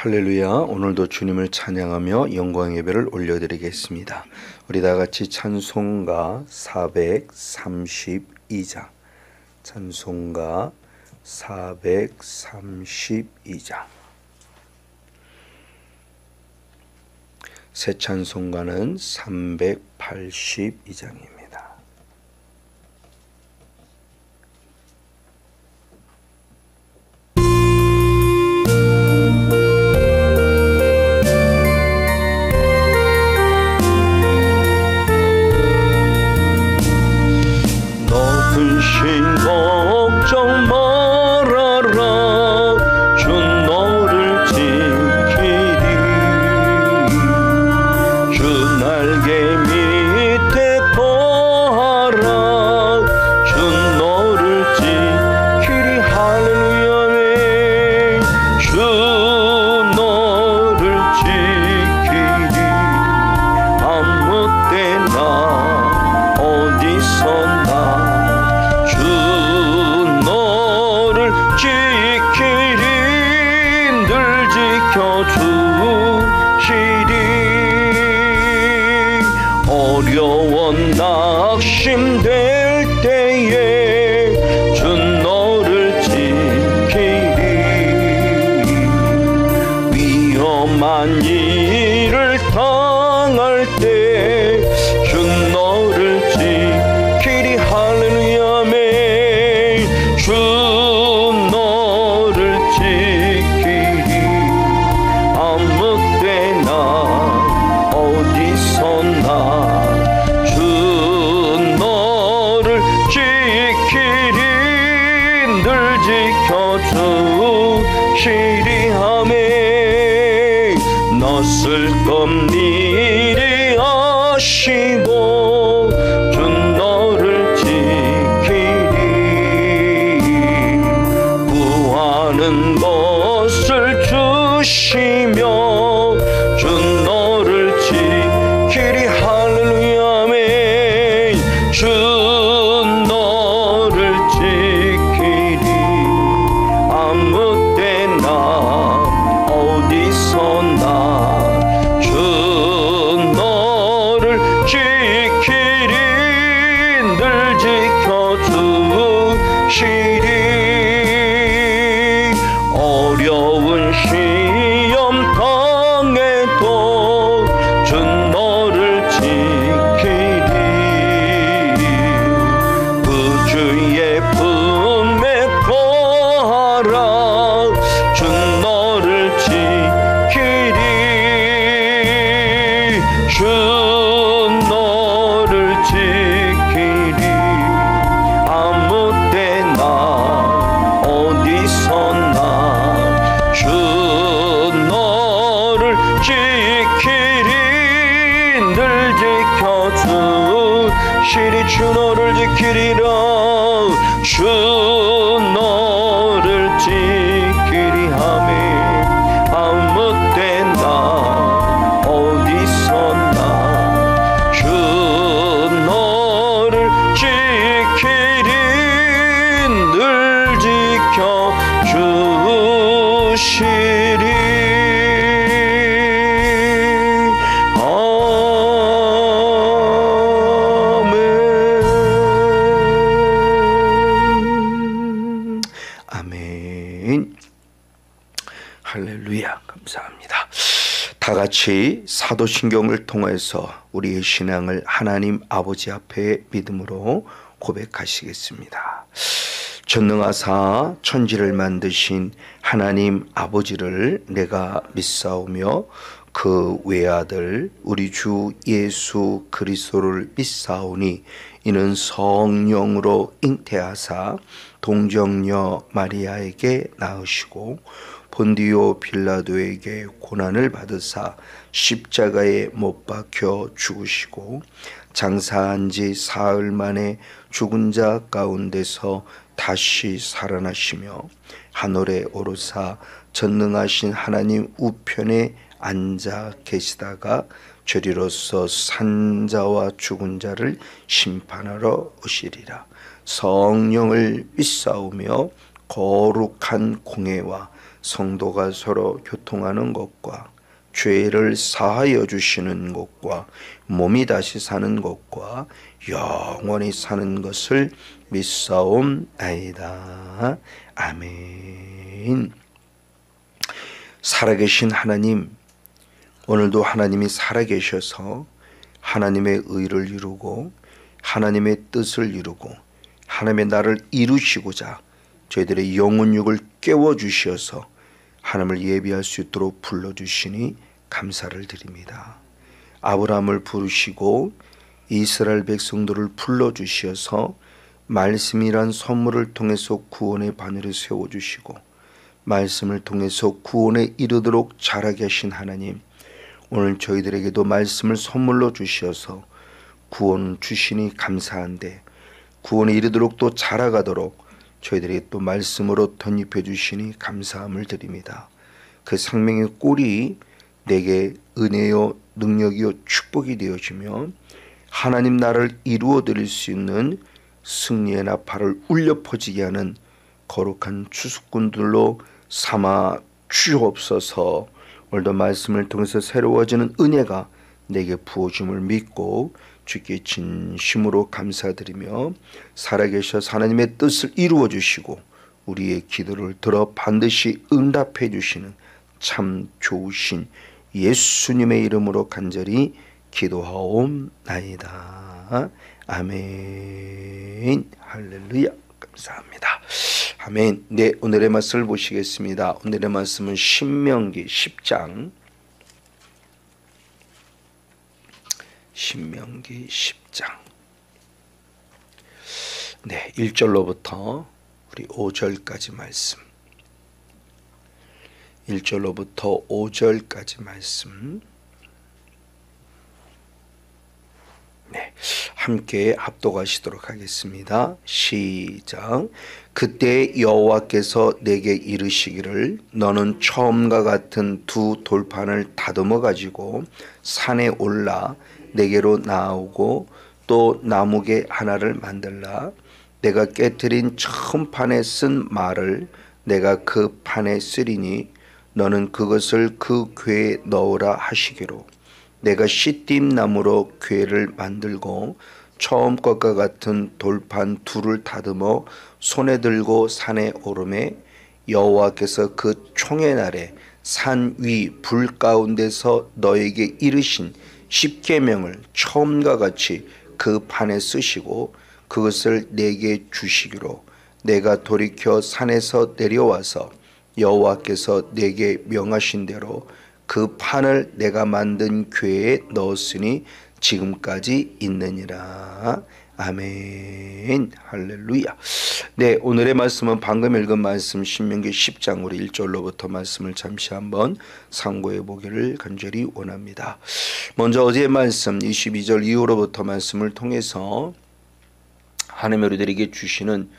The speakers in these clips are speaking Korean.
할렐루야. 오늘도 주님을 찬양하며 영광 예배를 올려드리겠습니다. 우리 다같이 찬송가 432장, 찬송가 432장. 새 찬송가는 382장입니다. 걱정 말아라. 주 너를 지키리. 주 날개 밑에 거하라. 주 너를 지키리. 할렐루야멘. 주 너를 지키리. 아무 때나 어디서나 어려운 낙심될 때에 주 너를 지키리. 위험한 일을 당할 때 주 너를 지키리. 할렐루야멘. 주 너를 지키리. 아무 때나 어디서나 주 너를 지키리. 늘 지켜주시리. 하매 낯설 것 미리 아시고 주 너를 지키리. 구하는 것을 주시며 주 너를 지키리. 할렐루야멘. 주 너를 지키리. 아무 때나 어디서나 주 너를 지키리. 늘 지켜주시리. 어려운 시험 당해도 주 너를 지키리. 그 주의 품에 거하라. 주 너를 지키리. 주 너를 지키리. 아무 때나 어디서나 주 너를 지키리. 늘 지켜주시리. 주 너를 지키리라. 주 너를 지키리. 하매 아무 때나 어디서나 주 너를 지키리. 늘 지켜주시리. 아멘. 할렐루야. 감사합니다. 다 같이 사도신경을 통해서 우리의 신앙을 하나님 아버지 앞에 믿음으로 고백하시겠습니다. 전능하사 천지를 만드신 하나님 아버지를 내가 믿사오며 그 외아들 우리 주 예수 그리스도를 믿사오니 이는 성령으로 잉태하사 동정녀 마리아에게 낳으시고 본디오 빌라도에게 고난을 받으사 십자가에 못 박혀 죽으시고 장사한 지 사흘 만에 죽은 자 가운데서 다시 살아나시며 하늘에 오르사 전능하신 하나님 우편에 앉아 계시다가 저리로서 산자와 죽은 자를 심판하러 오시리라. 성령을 믿사오며 거룩한 공회와 성도가 서로 교통하는 것과 죄를 사하여 주시는 것과 몸이 다시 사는 것과 영원히 사는 것을 믿사옵나이다. 아멘. 살아계신 하나님, 오늘도 하나님이 살아계셔서 하나님의 의를 이루고 하나님의 뜻을 이루고 하나님의 나를 이루시고자 저희들의 영혼육을 깨워주셔서 하나님을 예비할 수 있도록 불러주시니 감사를 드립니다. 아브라함을 부르시고 이스라엘 백성들을 불러주셔서 말씀이란 선물을 통해서 구원의 바늘을 세워주시고 말씀을 통해서 구원에 이르도록 자라게 하신 하나님, 오늘 저희들에게도 말씀을 선물로 주셔서 구원 주시니 감사한데 구원에 이르도록 또 자라가도록 저희들에게 또 말씀으로 덧입혀 주시니 감사함을 드립니다. 그 생명의 꼴이 내게 은혜요 능력이요 축복이 되어지며 하나님 나라를 이루어 드릴 수 있는 승리의 나팔을 울려 퍼지게 하는 거룩한 추수꾼들로 삼아 주옵소서. 오늘도 말씀을 통해서 새로워지는 은혜가 내게 부어짐을 믿고 주께 진심으로 감사드리며 살아계셔서 하나님의 뜻을 이루어 주시고 우리의 기도를 들어 반드시 응답해 주시는 참 좋으신 예수님의 이름으로 간절히 기도하옵나이다. 아멘. 할렐루야. 감사합니다. 아멘. 네, 오늘의 말씀을 보시겠습니다. 오늘의 말씀은 신명기 10장 신명기 10장 네, 1절로부터 우리 5절까지 말씀 1절로부터 5절까지 말씀 네, 함께 합독하시도록 하겠습니다. 시작. 그때 여호와께서 내게 이르시기를 너는 처음과 같은 두 돌판을 다듬어 가지고 산에 올라 내게로 나오고 또 나무개 하나를 만들라. 내가 깨트린 처음 판에 쓴 말을 내가 그 판에 쓰리니 너는 그것을 그 궤에 넣으라 하시기로 내가 시띠임 나무로 궤를 만들고 처음 것과 같은 돌판 둘을 다듬어 손에 들고 산에 오르매 여호와께서 그 총의 날에 산 위 불 가운데서 너에게 이르신 십계명을 처음과 같이 그 판에 쓰시고 그것을 내게 주시기로 내가 돌이켜 산에서 내려와서 여호와께서 내게 명하신 대로 그 판을 내가 만든 궤에 넣었으니 지금까지 있느니라. 아멘. 할렐루야. 네, 오늘의 말씀은 방금 읽은 말씀 신명기 10장 우리 1절로부터 말씀을 잠시 한번 상고해 보기를 간절히 원합니다. 먼저 어제의 말씀 22절 이후로부터 말씀을 통해서 하나님이 우리들에게 주시는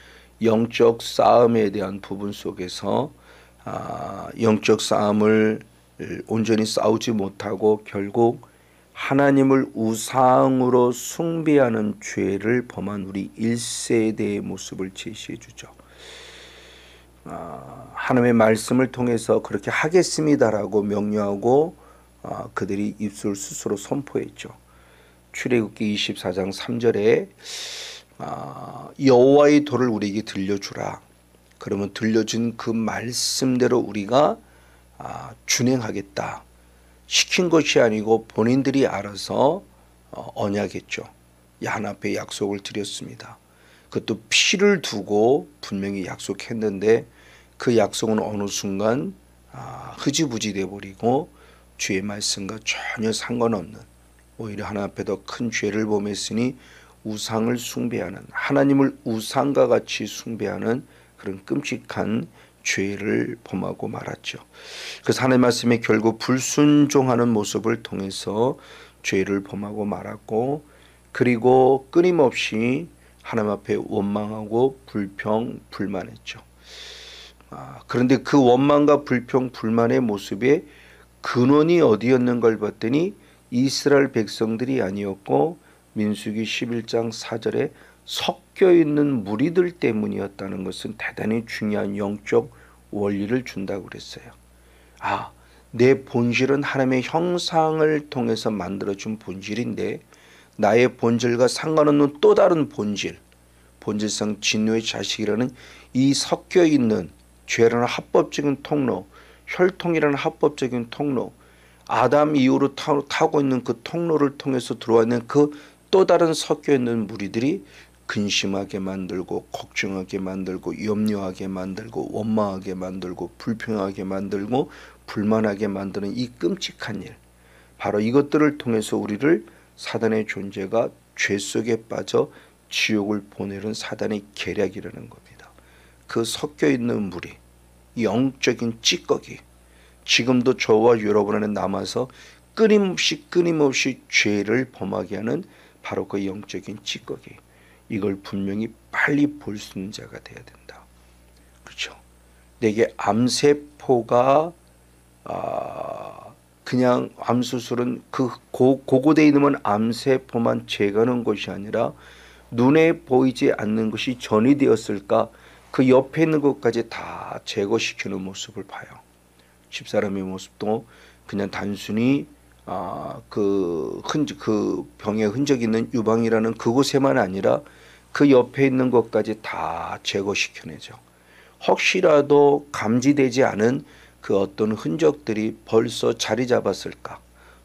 영적 싸움에 대한 부분 속에서 영적 싸움을 온전히 싸우지 못하고 결국 하나님을 우상으로 숭배하는 죄를 범한 우리 1세대의 모습을 제시해 주죠. 하나님의 말씀을 통해서 그렇게 하겠습니다라고 명령하고 그들이 입술 스스로 선포했죠. 출애굽기 24장 3절에 여호와의 도를 우리에게 들려주라. 그러면 들려준 그 말씀대로 우리가 준행하겠다. 시킨 것이 아니고 본인들이 알아서 언약했죠. 하나님께 약속을 드렸습니다. 그것도 피를 두고 분명히 약속했는데 그 약속은 어느 순간 흐지부지 돼버리고 주의 말씀과 전혀 상관없는 오히려 하나님 앞에 더 큰 죄를 범했으니 우상을 숭배하는 하나님을 우상과 같이 숭배하는 그런 끔찍한 죄를 범하고 말았죠. 그래서 하나님의 말씀에 결국 불순종하는 모습을 통해서 죄를 범하고 말았고 그리고 끊임없이 하나님 앞에 원망하고 불평, 불만했죠. 그런데 그 원망과 불평, 불만의 모습에 근원이 어디였는 걸 봤더니 이스라엘 백성들이 아니었고 민수기 11장 4절에 섞여 있는 무리들 때문이었다는 것은 대단히 중요한 영적 원리를 준다고 그랬어요. 내 본질은 하나님의 형상을 통해서 만들어준 본질인데 나의 본질과 상관없는 또 다른 본질, 본질상 진노의 자식이라는 이 섞여 있는 죄라는 합법적인 통로, 혈통이라는 합법적인 통로, 아담 이후로 타고 있는 그 통로를 통해서 들어와 있는 그 또 다른 섞여 있는 무리들이 근심하게 만들고 걱정하게 만들고 염려하게 만들고 원망하게 만들고 불평하게 만들고 불만하게 만드는 이 끔찍한 일, 바로 이것들을 통해서 우리를 사단의 존재가 죄 속에 빠져 지옥을 보내는 사단의 계략이라는 겁니다. 그 섞여 있는 무리, 영적인 찌꺼기, 지금도 저와 여러분 안에 남아서 끊임없이 죄를 범하게 하는 바로 그 영적인 찌꺼기, 이걸 분명히 빨리 볼 수 있는 자가 돼야 된다. 그렇죠? 내게 암세포가 그냥 암수술은 그 고고대에 있는 암세포만 제거하는 것이 아니라 눈에 보이지 않는 것이 전이 되었을까 그 옆에 있는 것까지 다 제거시키는 모습을 봐요. 집사람의 모습도 그냥 단순히 그 병에 흔적이 있는 유방이라는 그곳에만 아니라 그 옆에 있는 것까지 다 제거시켜내죠. 혹시라도 감지되지 않은 그 어떤 흔적들이 벌써 자리 잡았을까,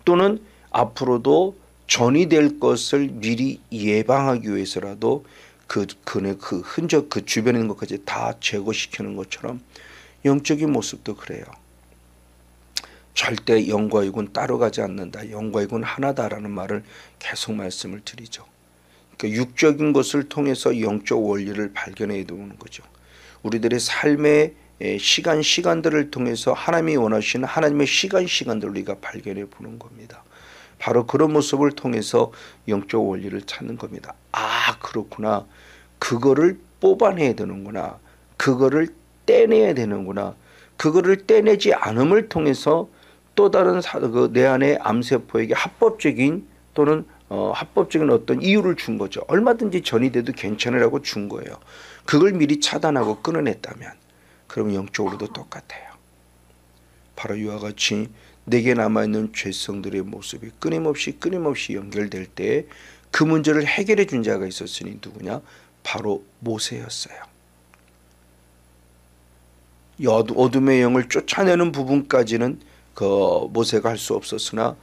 또는 앞으로도 전이 될 것을 미리 예방하기 위해서라도 그 흔적, 그 주변에 있는 것까지 다 제거시키는 것처럼 영적인 모습도 그래요. 절대 영과 육은 따로 가지 않는다. 영과 육은 하나다라는 말을 계속 말씀을 드리죠. 그러니까 육적인 것을 통해서 영적 원리를 발견해 두는 거죠. 우리들의 삶의 시간들을 통해서 하나님이 원하시는 하나님의 시간들을 우리가 발견해 보는 겁니다. 바로 그런 모습을 통해서 영적 원리를 찾는 겁니다. 그렇구나. 그거를 뽑아내야 되는구나. 그거를 떼내야 되는구나. 그거를 떼내지 않음을 통해서 또 다른 내 안의 암세포에게 합법적인 또는 합법적인 어떤 이유를 준 거죠. 얼마든지 전이 돼도 괜찮으라고 준 거예요. 그걸 미리 차단하고 끊어냈다면 그럼 영적으로도 똑같아요. 바로 이와 같이 내게 남아있는 죄성들의 모습이 끊임없이 연결될 때 그 문제를 해결해 준 자가 있었으니 누구냐? 바로 모세였어요. 어둠의 영을 쫓아내는 부분까지는 그 모세가 할 수 없었으나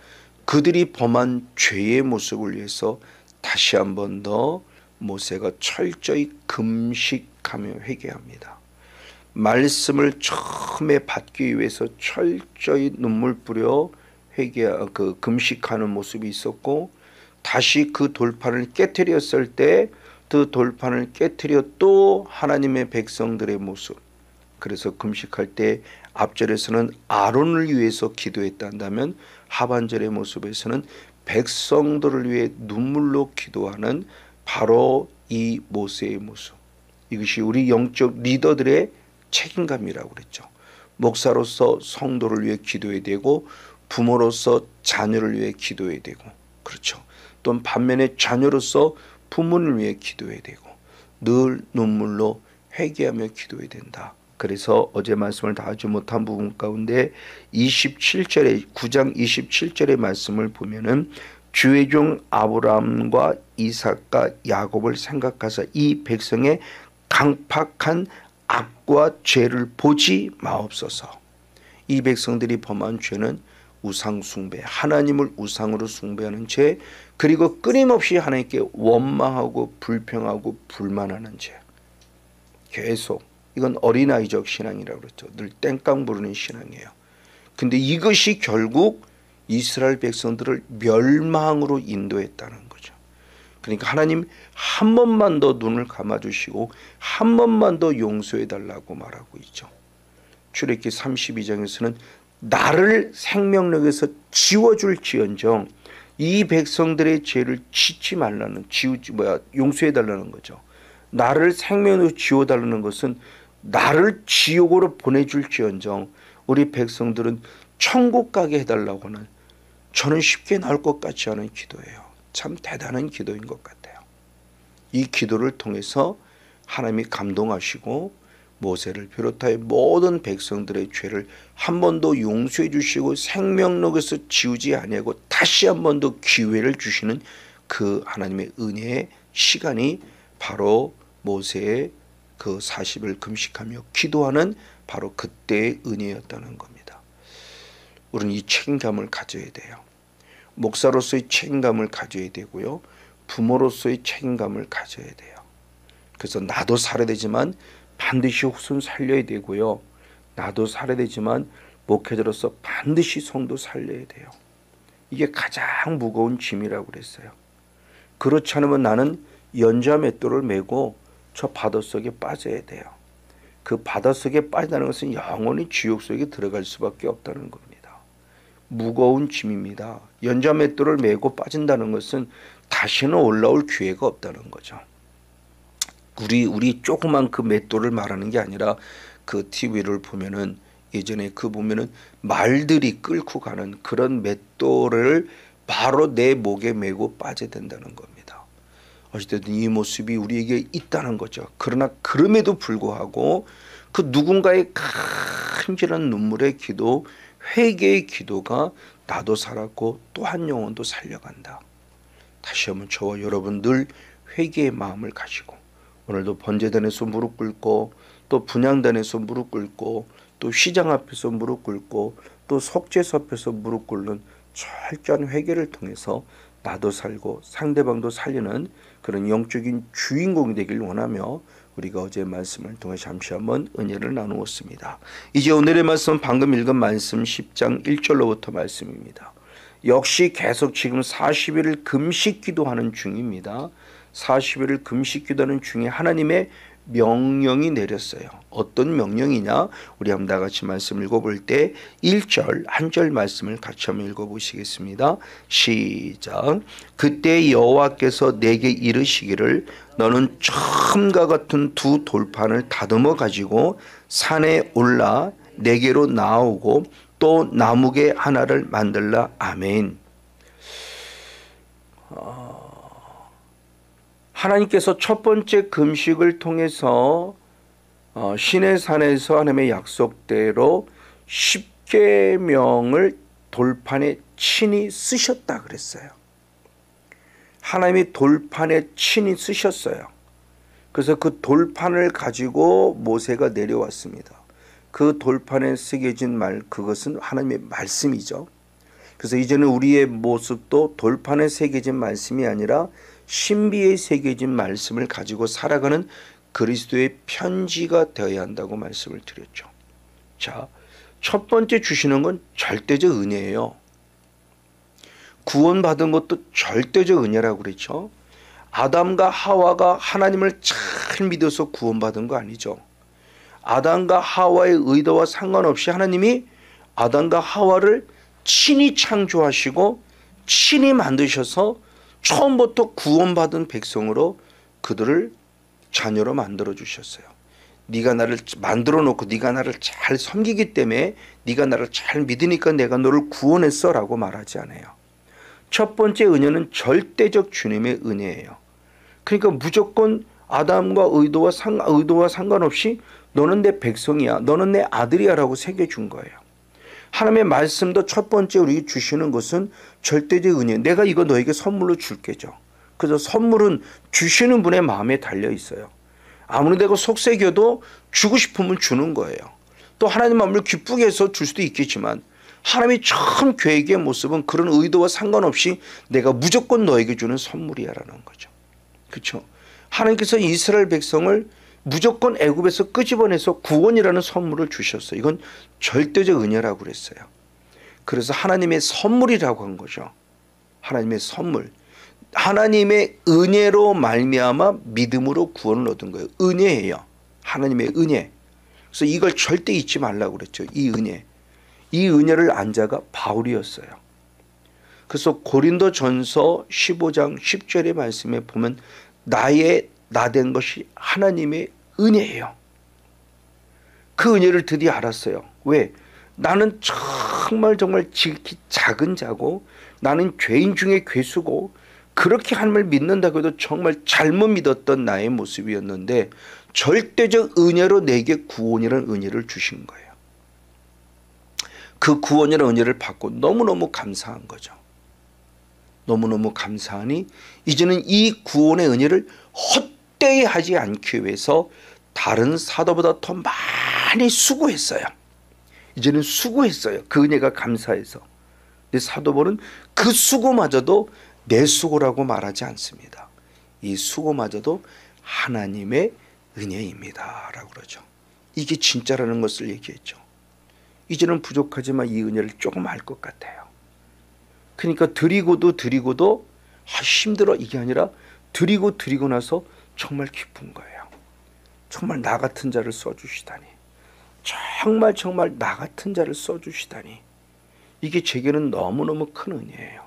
그들이 범한 죄의 모습을 위해서 다시 한 번 더 모세가 철저히 금식하며 회개합니다. 말씀을 처음에 받기 위해서 철저히 눈물 뿌려 금식하는 모습이 있었고, 다시 그 돌판을 깨트렸을 때 그 돌판을 깨트려 또 하나님의 백성들의 모습, 그래서 금식할 때 앞절에서는 아론을 위해서 기도했다면 하반절의 모습에서는 백성들을 위해 눈물로 기도하는 바로 이 모세의 모습, 이것이 우리 영적 리더들의 책임감이라고 그랬죠. 목사로서 성도를 위해 기도해야 되고, 부모로서 자녀를 위해 기도해야 되고, 그렇죠. 또는 반면에 자녀로서 부모를 위해 기도해야 되고, 늘 눈물로 회개하며 기도해야 된다. 그래서 어제 말씀을 다 하지 못한 부분 가운데 9장 27절의 말씀을 보면은 주의 종 아브라함과 이삭과 야곱을 생각하사 이 백성의 강팍한 악과 죄를 보지 마옵소서. 이 백성들이 범한 죄는 우상 숭배, 하나님을 우상으로 숭배하는 죄, 그리고 끊임없이 하나님께 원망하고 불평하고 불만하는 죄. 계속 이건 어린아이적 신앙이라고 그랬죠. 늘 땡깡 부르는 신앙이에요. 근데 이것이 결국 이스라엘 백성들을 멸망으로 인도했다는 거죠. 그러니까 하나님 한 번만 더 눈을 감아주시고 한 번만 더 용서해 달라고 말하고 있죠. 출애굽기 32장에서는 나를 생명력에서 지워줄지언정 이 백성들의 죄를 짓지 말라는, 용서해 달라는 거죠. 나를 생명으로 지워달라는 것은 나를 지옥으로 보내줄지언정 우리 백성들은 천국 가게 해달라고 하는, 저는 쉽게 나올 것 같지 않은 기도예요. 참 대단한 기도인 것 같아요. 이 기도를 통해서 하나님이 감동하시고 모세를 비롯하여 모든 백성들의 죄를 한 번 더 용서해 주시고 생명록에서 지우지 아니하고 다시 한 번 더 기회를 주시는 그 하나님의 은혜의 시간이 바로 모세의 그 40일 금식하며 기도하는 바로 그때의 은혜였다는 겁니다. 우리는 이 책임감을 가져야 돼요. 목사로서의 책임감을 가져야 되고요. 부모로서의 책임감을 가져야 돼요. 그래서 나도 살아야 되지만 반드시 후손 살려야 되고요. 나도 살아야 되지만 목회자로서 반드시 성도 살려야 돼요. 이게 가장 무거운 짐이라고 그랬어요. 그렇지 않으면 나는 연자 맷돌을 메고 저 바닷속에 빠져야 돼요. 그 바닷속에 빠진다는 것은 영원히 지옥 속에 들어갈 수밖에 없다는 겁니다. 무거운 짐입니다. 연자 맷돌을 메고 빠진다는 것은 다시는 올라올 기회가 없다는 거죠. 우리 조그만 그 맷돌을 말하는 게 아니라 그 TV를 보면은 예전에 그 보면은 말들이 끌고 가는 그런 맷돌을 바로 내 목에 메고 빠져야 된다는 겁니다. 어쨌든 이 모습이 우리에게 있다는 거죠. 그러나 그럼에도 불구하고 그 누군가의 간절한 눈물의 기도, 회개의 기도가 나도 살았고 또 한 영혼도 살려간다. 다시 한번 저와 여러분 늘 회개의 마음을 가지고 오늘도 번제단에서 무릎 꿇고 또 분향단에서 무릎 꿇고 또 휘장 앞에서 무릎 꿇고 또 속죄소 앞에서 무릎 꿇는 철저한 회개를 통해서 나도 살고 상대방도 살리는 그런 영적인 주인공이 되길 원하며 우리가 어제 말씀을 통해 잠시 한번 은혜를 나누었습니다. 이제 오늘의 말씀은 방금 읽은 말씀 10장 1절로부터 말씀입니다. 역시 계속 지금 40일을 금식 기도하는 중입니다. 40일을 금식 기도하는 중에 하나님의 명령이 내렸어요. 어떤 명령이냐? 우리 한번 다 같이 말씀 읽어볼 때 1절 한 절 말씀을 같이 한번 읽어보시겠습니다. 시작. 그때 여호와께서 내게 이르시기를 너는 처음과 같은 두 돌판을 다듬어 가지고 산에 올라 내게로 나오고 또 나무개 하나를 만들라. 아멘. 하나님께서 첫 번째 금식을 통해서 시내산에서 하나님의 약속대로 10계명을 돌판에 친히 쓰셨다 그랬어요. 하나님이 돌판에 친히 쓰셨어요. 그래서 그 돌판을 가지고 모세가 내려왔습니다. 그 돌판에 새겨진 말, 그것은 하나님의 말씀이죠. 그래서 이제는 우리의 모습도 돌판에 새겨진 말씀이 아니라 신비에 새겨진 말씀을 가지고 살아가는 그리스도의 편지가 되어야 한다고 말씀을 드렸죠. 자, 첫 번째 주시는 건 절대적 은혜예요. 구원받은 것도 절대적 은혜라고 그랬죠. 아담과 하와가 하나님을 잘 믿어서 구원받은 거 아니죠. 아담과 하와의 의도와 상관없이 하나님이 아담과 하와를 친히 창조하시고 친히 만드셔서 처음부터 구원받은 백성으로 그들을 자녀로 만들어 주셨어요. 네가 나를 만들어 놓고 네가 나를 잘 섬기기 때문에 네가 나를 잘 믿으니까 내가 너를 구원했어 라고 말하지 않아요. 첫 번째 은혜는 절대적 주님의 은혜예요. 그러니까 무조건 아담과 의도와 상관없이 너는 내 백성이야, 너는 내 아들이야 라고 새겨준 거예요. 하나님의 말씀도 첫 번째 우리에게 주시는 것은 절대적 은혜. 내가 이거 너에게 선물로 줄게죠. 그래서 선물은 주시는 분의 마음에 달려 있어요. 아무리 내가 속삭여도 주고 싶으면 주는 거예요. 또 하나님 마음을 기쁘게 해서 줄 수도 있겠지만 하나님의 처음 계획의 모습은 그런 의도와 상관없이 내가 무조건 너에게 주는 선물이야라는 거죠. 그렇죠? 하나님께서 이스라엘 백성을 무조건 애굽에서 끄집어내서 구원이라는 선물을 주셨어요. 이건 절대적 은혜라고 그랬어요. 그래서 하나님의 선물이라고 한 거죠. 하나님의 선물. 하나님의 은혜로 말미암아 믿음으로 구원을 얻은 거예요. 은혜예요. 하나님의 은혜. 그래서 이걸 절대 잊지 말라고 그랬죠. 이 은혜. 이 은혜를 안 자가 바울이었어요. 그래서 고린도전서 15장 10절의 말씀에 보면 나 된 것이 하나님의 은혜예요. 그 은혜를 드디어 알았어요. 왜? 나는 정말 지극히 작은 자고 나는 죄인 중에 괴수고 그렇게 하나님을 믿는다고 해도 정말 잘못 믿었던 나의 모습이었는데 절대적 은혜로 내게 구원이라는 은혜를 주신 거예요. 그 구원이라는 은혜를 받고 너무너무 감사한 거죠. 너무너무 감사하니 이제는 이 구원의 은혜를 헛되이 하지 않기 위해서 다른 사도보다 더 많이 수고했어요. 이제는 수고했어요. 그 은혜가 감사해서. 근데 사도벌은 그 수고마저도 내 수고라고 말하지 않습니다. 이 수고마저도 하나님의 은혜입니다 라고 그러죠. 이게 진짜라는 것을 얘기했죠. 이제는 부족하지만 이 은혜를 조금 알 것 같아요. 그러니까 드리고도 힘들어 이게 아니라 드리고 나서 정말 기쁜 거예요. 정말 나 같은 자를 써주시다니. 정말 나 같은 자를 써주시다니. 이게 제게는 너무너무 큰 은혜예요.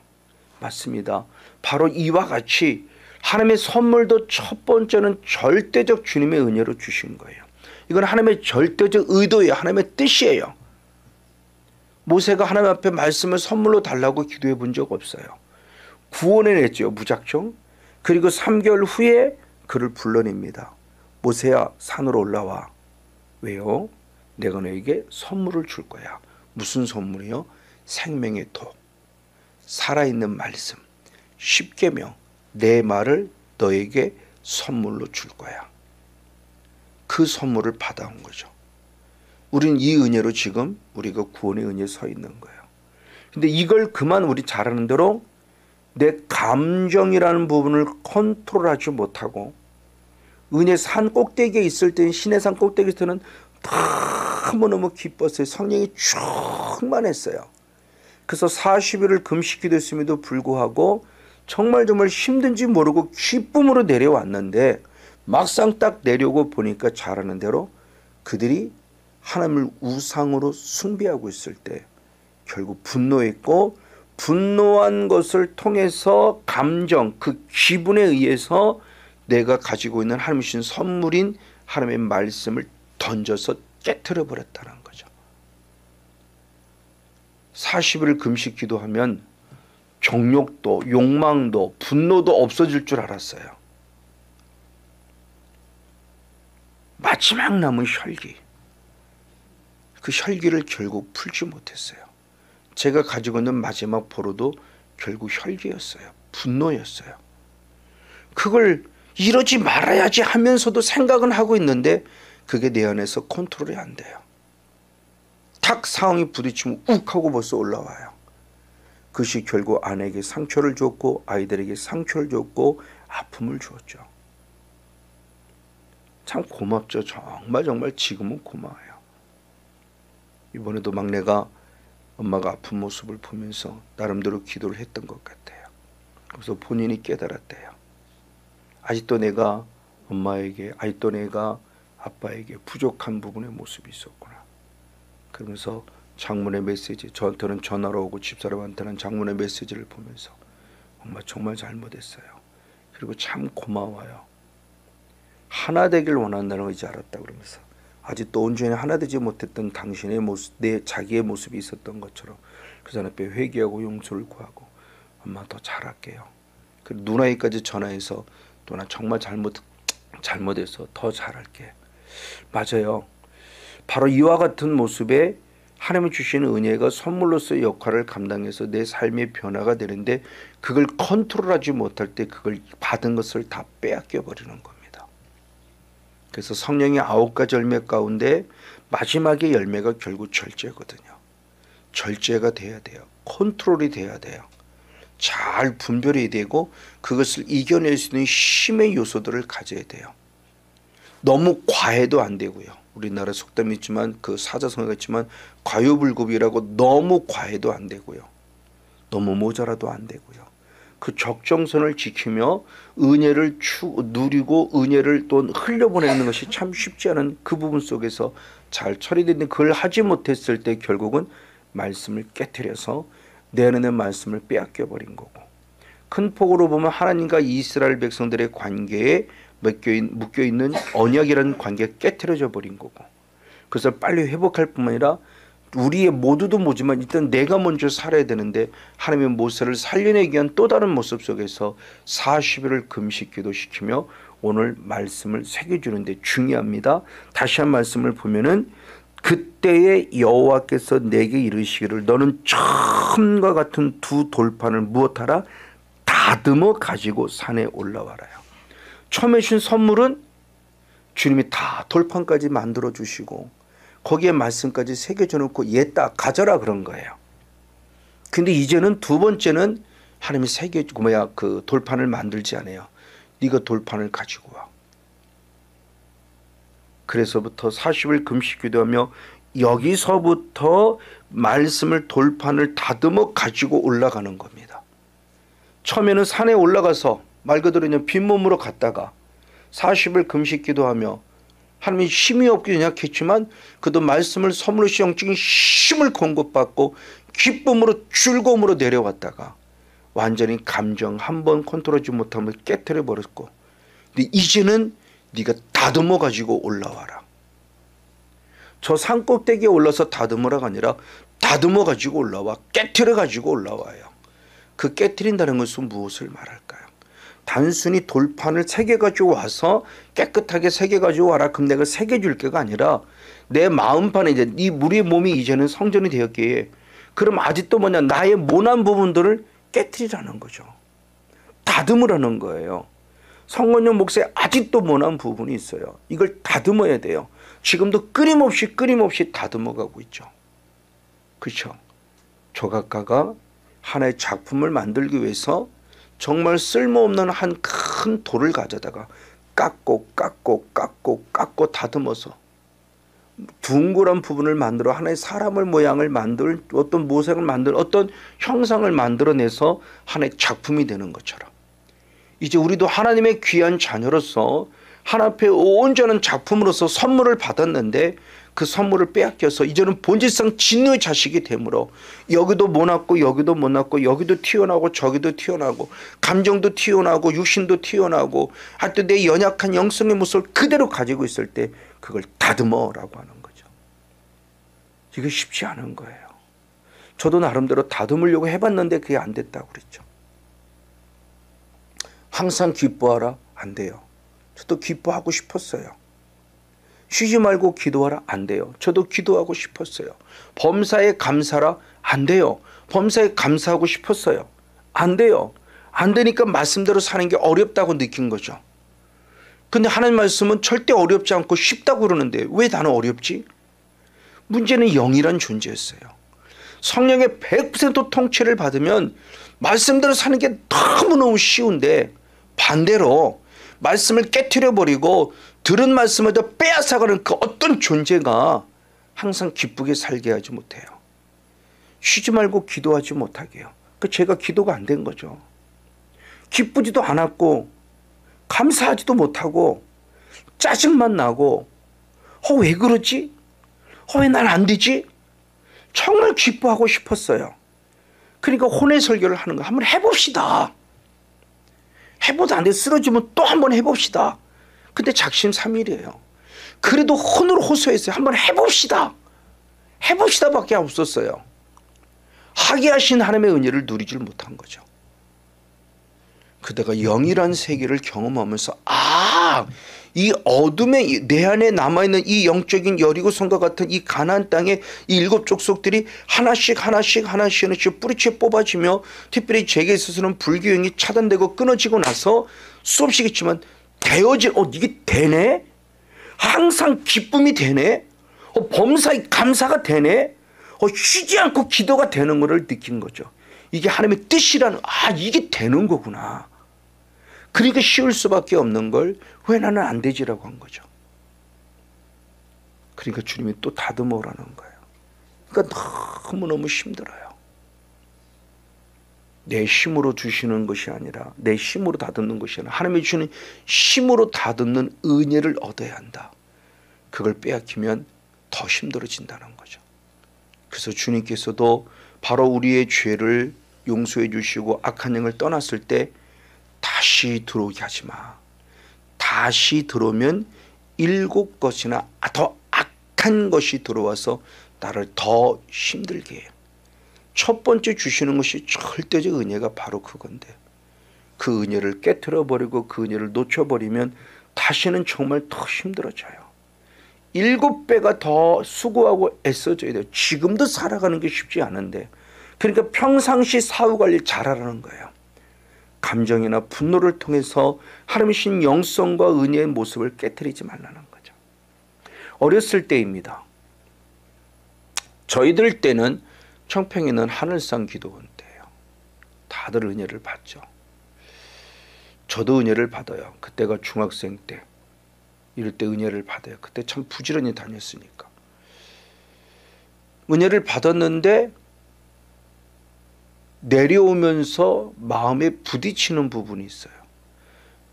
맞습니다. 바로 이와 같이 하나님의 선물도 첫 번째는 절대적 주님의 은혜로 주신 거예요. 이건 하나님의 절대적 의도예요. 하나님의 뜻이에요. 모세가 하나님 앞에 말씀을 선물로 달라고 기도해 본 적 없어요. 구원해냈죠. 무작정. 그리고 3개월 후에 그를 불러냅니다. 모세야 산으로 올라와. 왜요? 내가 너에게 선물을 줄 거야. 무슨 선물이요? 생명의 독, 살아있는 말씀, 십계명, 내 말을 너에게 선물로 줄 거야. 그 선물을 받아온 거죠. 우린 이 은혜로 지금 우리가 구원의 은혜에 서 있는 거예요. 근데 이걸 그만 우리 잘하는 대로 내 감정이라는 부분을 컨트롤하지 못하고 은혜 산 꼭대기에 있을 때는 신의 산 꼭대기에 있을 때는 너무너무 기뻤어요. 성령이 충만했어요. 그래서 40일을 금식 기도했음에도 불구하고 정말 힘든지 모르고 기쁨으로 내려왔는데 막상 딱 내려오고 보니까 잘하는 대로 그들이 하나님을 우상으로 숭배하고 있을 때 결국 분노했고 분노한 것을 통해서 감정, 그 기분에 의해서 내가 가지고 있는 하나님 주신 선물인 하나님의 말씀을 던져서 깨트려 버렸다는 거죠. 40일 금식 기도하면 정욕도 욕망도 분노도 없어질 줄 알았어요. 마지막 남은 혈기. 그 혈기를 결국 풀지 못했어요. 제가 가지고 있는 마지막 포로도 결국 혈기였어요. 분노였어요. 그걸 이러지 말아야지 하면서도 생각은 하고 있는데 그게 내 안에서 컨트롤이 안 돼요. 탁 상황이 부딪히면 욱 하고 벌써 올라와요. 그것이 결국 아내에게 상처를 줬고 아이들에게 상처를 줬고 아픔을 주었죠. 참 고맙죠. 정말 지금은 고마워요. 이번에도 막내가 엄마가 아픈 모습을 보면서 나름대로 기도를 했던 것 같아요. 그래서 본인이 깨달았대요. 아직도 내가 엄마에게, 아직도 내가 아빠에게 부족한 부분의 모습이 있었구나. 그러면서 장문의 메시지, 저한테는 전화로 오고 집사람한테는 장문의 메시지를 보면서 엄마 정말 잘못했어요. 그리고 참 고마워요. 하나 되길 원한다는 걸 이제 알았다 그러면서 아직도 온전히 하나 되지 못했던 당신의 모습, 내 자기의 모습이 있었던 것처럼 그 사람 앞에 회개하고 용서를 구하고 엄마 더 잘할게요. 그리고 누나에게까지 전화해서 누나 정말 잘못해서 더 잘할게. 맞아요. 바로 이와 같은 모습에 하나님이 주시는 은혜가 선물로서의 역할을 감당해서 내 삶의 변화가 되는데 그걸 컨트롤하지 못할 때 그걸 받은 것을 다 빼앗겨 버리는 겁니다. 그래서 성령의 9가지 열매 가운데 마지막의 열매가 결국 절제거든요. 절제가 돼야 돼요. 컨트롤이 돼야 돼요. 잘 분별해야 되고 그것을 이겨낼 수 있는 힘의 요소들을 가져야 돼요. 너무 과해도 안 되고요. 우리나라 속담이 있지만 그 사자성어가 있지만 과유불급이라고 너무 과해도 안 되고요. 너무 모자라도 안 되고요. 그 적정선을 지키며 은혜를 누리고 은혜를 또 흘려보내는 것이 참 쉽지 않은 그 부분 속에서 잘 처리되는데 그걸 하지 못했을 때 결국은 말씀을 깨트려서 내 안에 있는 말씀을 빼앗겨버린 거고 큰 폭으로 보면 하나님과 이스라엘 백성들의 관계에 묶여있는 언약이라는 관계가 깨트려져 버린 거고 그래서 빨리 회복할 뿐만 아니라 우리의 모두도 모지만 일단 내가 먼저 살아야 되는데 하나님의 모세를 살려내기 위한 또 다른 모습 속에서 40일을 금식 기도시키며 오늘 말씀을 새겨주는데 중요합니다. 다시 한 말씀을 보면은 그때에 여호와께서 내게 이르시기를 너는 처음과 같은 두 돌판을 무엇하라? 다듬어 가지고 산에 올라와라요. 처음에 주신 선물은 주님이 다 돌판까지 만들어 주시고 거기에 말씀까지 새겨져 놓고 얘다 가져라 그런 거예요. 근데 이제는 두 번째는 하나님이 그 돌판을 만들지 않아요. 네가 돌판을 가지고 와. 그래서부터 40일 금식 기도하며 여기서부터 말씀을 돌판을 다듬어 가지고 올라가는 겁니다. 처음에는 산에 올라가서 말 그대로 그냥 빈몸으로 갔다가 40일 금식 기도하며 하나님이 힘이 없게 연약했지만 그도 말씀을 선물로 영적인 힘을 공급받고 기쁨으로 즐거움으로 내려왔다가 완전히 감정 한 번 컨트롤하지 못하면 깨트려 버렸고 근데 이제는 네가 다듬어 가지고 올라와라. 저 산꼭대기에 올라서 다듬으라가 아니라 다듬어 가지고 올라와 깨트려 가지고 올라와요. 그 깨트린다는 것은 무엇을 말할까요? 단순히 돌판을 새겨가지고 와서 깨끗하게 새겨가지고 와라 그럼 내가 새겨줄게가 아니라 내 마음판에 이제 이 우리의 몸이 이제는 성전이 되었기에 그럼 아직도 뭐냐 나의 모난 부분들을 깨트리라는 거죠. 다듬으라는 거예요. 성건용 목사에 아직도 모난 부분이 있어요. 이걸 다듬어야 돼요. 지금도 끊임없이 다듬어가고 있죠. 그렇죠? 조각가가 하나의 작품을 만들기 위해서 정말 쓸모없는 한 큰 돌을 가져다가 깎고 다듬어서 둥그런 부분을 만들어 하나의 사람을 모양을 만들 어떤 모색을 만들 어떤 형상을 만들어내서 하나의 작품이 되는 것처럼 이제 우리도 하나님의 귀한 자녀로서 하나님 앞에 온전한 작품으로서 선물을 받았는데 그 선물을 빼앗겨서 이제는 본질상 진노의 자식이 되므로 여기도 못났고 여기도 못났고 여기도 튀어나오고 저기도 튀어나오고 감정도 튀어나오고 육신도 튀어나오고 하여튼 내 연약한 영성의 모습을 그대로 가지고 있을 때 그걸 다듬어라고 하는 거죠. 이게 쉽지 않은 거예요. 저도 나름대로 다듬으려고 해봤는데 그게 안 됐다고 그랬죠. 항상 기뻐하라? 안 돼요. 저도 기뻐하고 싶었어요. 쉬지 말고 기도하라? 안 돼요. 저도 기도하고 싶었어요. 범사에 감사라? 안 돼요. 범사에 감사하고 싶었어요. 안 돼요. 안 되니까 말씀대로 사는 게 어렵다고 느낀 거죠. 근데 하나님 말씀은 절대 어렵지 않고 쉽다고 그러는데 왜 나는 어렵지? 문제는 영이란 존재였어요. 성령의 100% 통치를 받으면 말씀대로 사는 게 너무너무 쉬운데 반대로 말씀을 깨트려버리고 들은 말씀에도 빼앗아가는 그 어떤 존재가 항상 기쁘게 살게 하지 못해요. 쉬지 말고 기도하지 못하게 해요. 제가 기도가 안 된 거죠. 기쁘지도 않았고 감사하지도 못하고 짜증만 나고 왜 그러지? 왜 난 안 되지? 정말 기뻐하고 싶었어요. 그러니까 혼의 설교를 하는 거 한번 해봅시다. 해보다 안 돼 쓰러지면 또 한번 해봅시다. 근데 작심삼일이에요. 그래도 혼으로 호소했어요. 한번 해봅시다. 해봅시다 밖에 없었어요. 하게 하신 하나님의 은혜를 누리질 못한 거죠. 그대가 영이란 세계를 경험하면서 이 어둠의 내 안에 남아있는 이 영적인 여리고성과 같은 이 가나안 땅의 이 일곱 족속들이 하나씩 뿌리채 뽑아지며 특별히 제게 있어서는 불교형이 차단되고 끊어지고 나서 수없이겠지만 이게 되네? 항상 기쁨이 되네? 범사의 감사가 되네? 쉬지 않고 기도가 되는 것을 느낀 거죠. 이게 하나님의 뜻이라는 이게 되는 거구나. 그러니까 쉬울 수밖에 없는 걸 왜 나는 안 되지라고 한 거죠. 그러니까 주님이 또 다듬어라는 거예요. 그러니까 너무너무 힘들어요. 내 힘으로 주시는 것이 아니라 내 힘으로 다듬는 것이 아니라 하나님이 주시는 힘으로 다듬는 은혜를 얻어야 한다. 그걸 빼앗기면 더 힘들어진다는 거죠. 그래서 주님께서도 바로 우리의 죄를 용서해 주시고 악한 영을 떠났을 때 다시 들어오게 하지 마. 다시 들어오면 7것이나 더 악한 것이 들어와서 나를 더 힘들게 해요. 첫 번째 주시는 것이 절대적 은혜가 바로 그건데, 그 은혜를 깨트려 버리고 그 은혜를 놓쳐버리면 다시는 정말 더 힘들어져요. 7배가 더 수고하고 애써줘야 돼요. 지금도 살아가는 게 쉽지 않은데. 그러니까 평상시 사후관리 잘하라는 거예요. 감정이나 분노를 통해서 하나님의 신 영성과 은혜의 모습을 깨트리지 말라는 거죠. 어렸을 때입니다. 저희들 때는 청평에는 하늘상 기도원 때예요. 다들 은혜를 받죠. 저도 은혜를 받아요. 그때가 중학생 때. 이럴 때 은혜를 받아요. 그때 참 부지런히 다녔으니까. 은혜를 받았는데 내려오면서 마음에 부딪히는 부분이 있어요.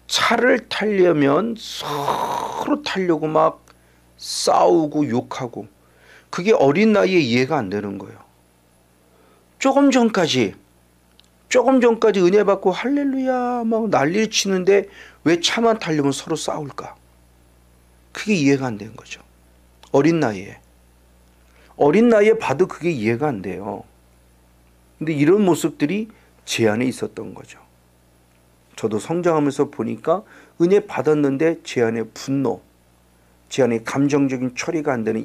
차를 타려면 서로 타려고 막 싸우고 욕하고, 그게 어린 나이에 이해가 안 되는 거예요. 조금 전까지 은혜 받고 할렐루야 막 난리를 치는데 왜 차만 타려면 서로 싸울까? 그게 이해가 안 된 거죠. 어린 나이에 봐도 그게 이해가 안 돼요. 근데 이런 모습들이 제 안에 있었던 거죠. 저도 성장하면서 보니까 은혜 받았는데 제 안에 분노, 제 안에 감정적인 처리가 안 되는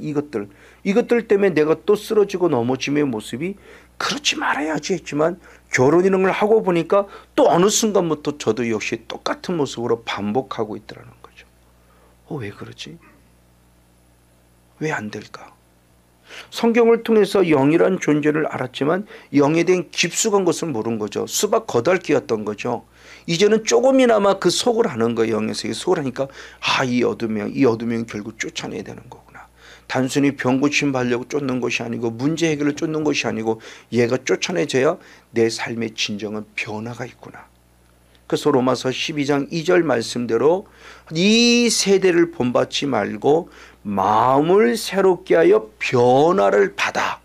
이것들 때문에 내가 또 쓰러지고 넘어짐의 모습이 그렇지 말아야지 했지만, 결혼 이런 걸 하고 보니까 또 어느 순간부터 저도 역시 똑같은 모습으로 반복하고 있더라는 거죠. 왜 그러지? 왜 안 될까? 성경을 통해서 영이란 존재를 알았지만 영에 대한 깊숙한 것을 모른 거죠. 수박 거달기였던 거죠. 이제는 조금이나마 그 속을 아는 거예요. 영의 세계 속을 하니까 이 어둠이 결국 쫓아내야 되는 거구나. 단순히 병 고침 받으려고 쫓는 것이 아니고 문제 해결을 쫓는 것이 아니고 얘가 쫓아내져야 내 삶의 진정한 변화가 있구나. 그래서 로마서 12장 2절 말씀대로 이 세대를 본받지 말고 마음을 새롭게 하여 변화를 받아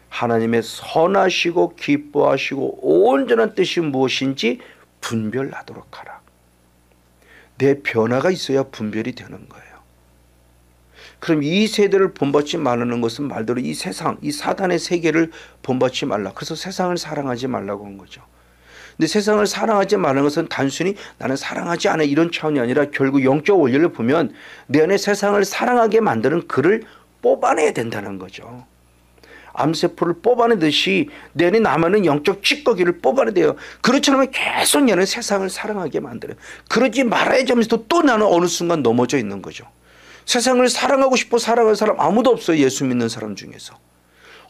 하나님의 선하시고 기뻐하시고 온전한 뜻이 무엇인지 분별하도록 하라. 내 변화가 있어야 분별이 되는 거예요. 그럼 이 세대를 본받지 말라는 것은 말대로 이 세상, 이 사단의 세계를 본받지 말라. 그래서 세상을 사랑하지 말라고 한 거죠. 근데 세상을 사랑하지 말라는 것은 단순히 나는 사랑하지 않아 이런 차원이 아니라 결국 영적 원리를 보면 내 안에 세상을 사랑하게 만드는 그를 뽑아내야 된다는 거죠. 암세포를 뽑아내듯이 내 안에 남아있는 영적 찌꺼기를 뽑아내야 돼요. 그렇지 않으면 계속 얘는 세상을 사랑하게 만들어요. 그러지 말아야지 하면서 또 나는 어느 순간 넘어져 있는 거죠. 세상을 사랑하고 싶어 사랑하는 사람 아무도 없어요. 예수 믿는 사람 중에서.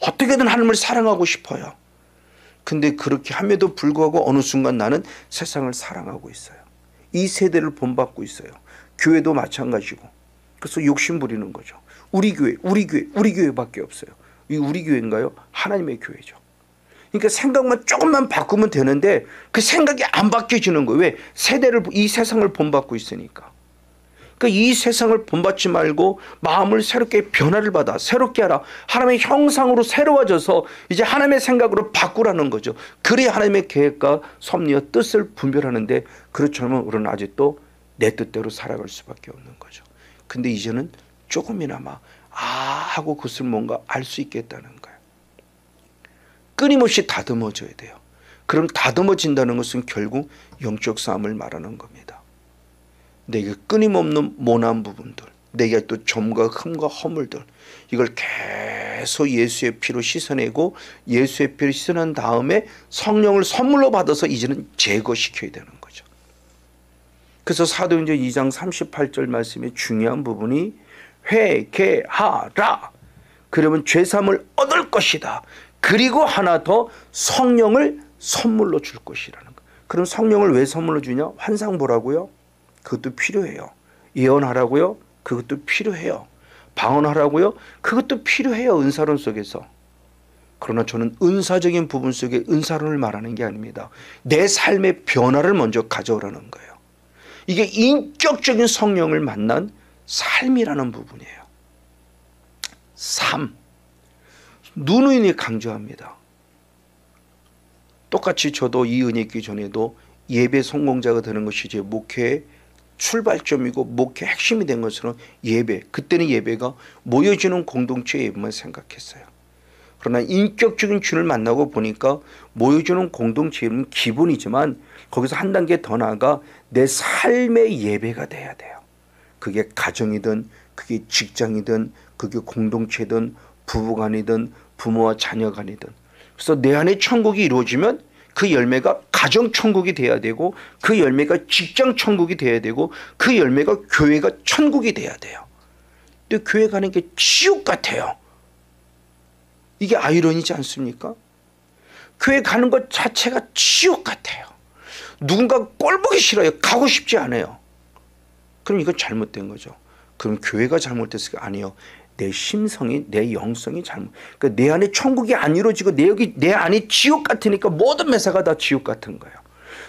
어떻게든 하나님을 사랑하고 싶어요. 근데 그렇게 함에도 불구하고 어느 순간 나는 세상을 사랑하고 있어요. 이 세대를 본받고 있어요. 교회도 마찬가지고. 그래서 욕심 부리는 거죠. 우리 교회밖에 없어요. 이 우리 교회인가요? 하나님의 교회죠. 그러니까 생각만 조금만 바꾸면 되는데 그 생각이 안 바뀌어지는 거예요. 왜? 이 세상을 본받고 있으니까. 그러니까 이 세상을 본받지 말고 마음을 새롭게 변화를 받아 새롭게 하라. 하나님의 형상으로 새로워져서 이제 하나님의 생각으로 바꾸라는 거죠. 그래야 하나님의 계획과 섭리와 뜻을 분별하는데, 그렇지 않으면 우리는 아직도 내 뜻대로 살아갈 수밖에 없는 거죠. 근데 이제는 조금이나마 하고 그것을 뭔가 알 수 있겠다는 거예요. 끊임없이 다듬어져야 돼요. 그럼 다듬어진다는 것은 결국 영적 싸움을 말하는 겁니다. 내게 끊임없는 모난 부분들, 내게 또 점과 흠과 허물들, 이걸 계속 예수의 피로 씻어내고 예수의 피로 씻어낸 다음에 성령을 선물로 받아서 이제는 제거시켜야 되는 거죠. 그래서 사도행전 2장 38절 말씀의 중요한 부분이 회개하라. 그러면 죄사함을 얻을 것이다. 그리고 하나 더, 성령을 선물로 줄 것이라는 거. 그럼 성령을 왜 선물로 주냐? 환상 보라고요? 그것도 필요해요. 예언하라고요? 그것도 필요해요. 방언하라고요? 그것도 필요해요. 은사론 속에서. 그러나 저는 은사적인 부분 속에 은사론을 말하는 게 아닙니다. 내 삶의 변화를 먼저 가져오라는 거예요. 이게 인격적인 성령을 만난 삶이라는 부분이에요. 삶. 누누이 강조합니다. 똑같이 저도 이 은혜 있기 전에도 예배 성공자가 되는 것이 제 목회의 출발점이고 목회 핵심이 된 것처럼 예배, 그때는 예배가 모여지는 공동체 예배만 생각했어요. 그러나 인격적인 주를 만나고 보니까 모여주는 공동체 예배는 기본이지만 거기서 한 단계 더 나아가 내 삶의 예배가 돼야 돼요. 그게 가정이든 그게 직장이든 그게 공동체든 부부간이든 부모와 자녀간이든. 그래서 내 안에 천국이 이루어지면 그 열매가 가정 천국이 돼야 되고 그 열매가 직장 천국이 돼야 되고 그 열매가 교회가 천국이 돼야 돼요. 근데 교회 가는 게 지옥 같아요. 이게 아이러니지 않습니까? 교회 가는 것 자체가 지옥 같아요. 누군가 꼴 보기 싫어요. 가고 싶지 않아요. 그럼 이건 잘못된 거죠. 그럼 교회가 잘못됐을까? 아니요. 내 심성이, 내 영성이 잘못. 그러니까 내 안에 천국이 안 이루어지고 내 안에 지옥 같으니까 모든 매사가 다 지옥 같은 거예요.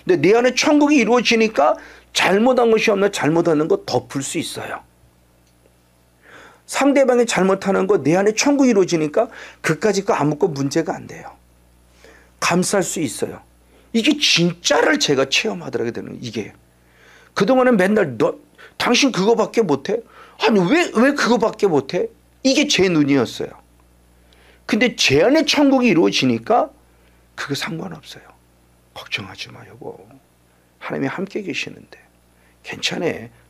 근데 내 안에 천국이 이루어지니까 잘못한 것이 없나 잘못하는 거 덮을 수 있어요. 상대방이 잘못하는 거 내 안에 천국이 이루어지니까 그까짓 거 아무것도 문제가 안 돼요. 감쌀 수 있어요. 이게 진짜를 제가 체험하더라게 되는 이게. 그동안은 맨날 당신 그거밖에 못해? 아니 왜 그거밖에 못해? 이게 제 눈이었어요. 근데 제 안에 천국이 이루어지니까 그거 상관없어요. 걱정하지 마 여보. 하나님이 함께 계시는데 괜찮아.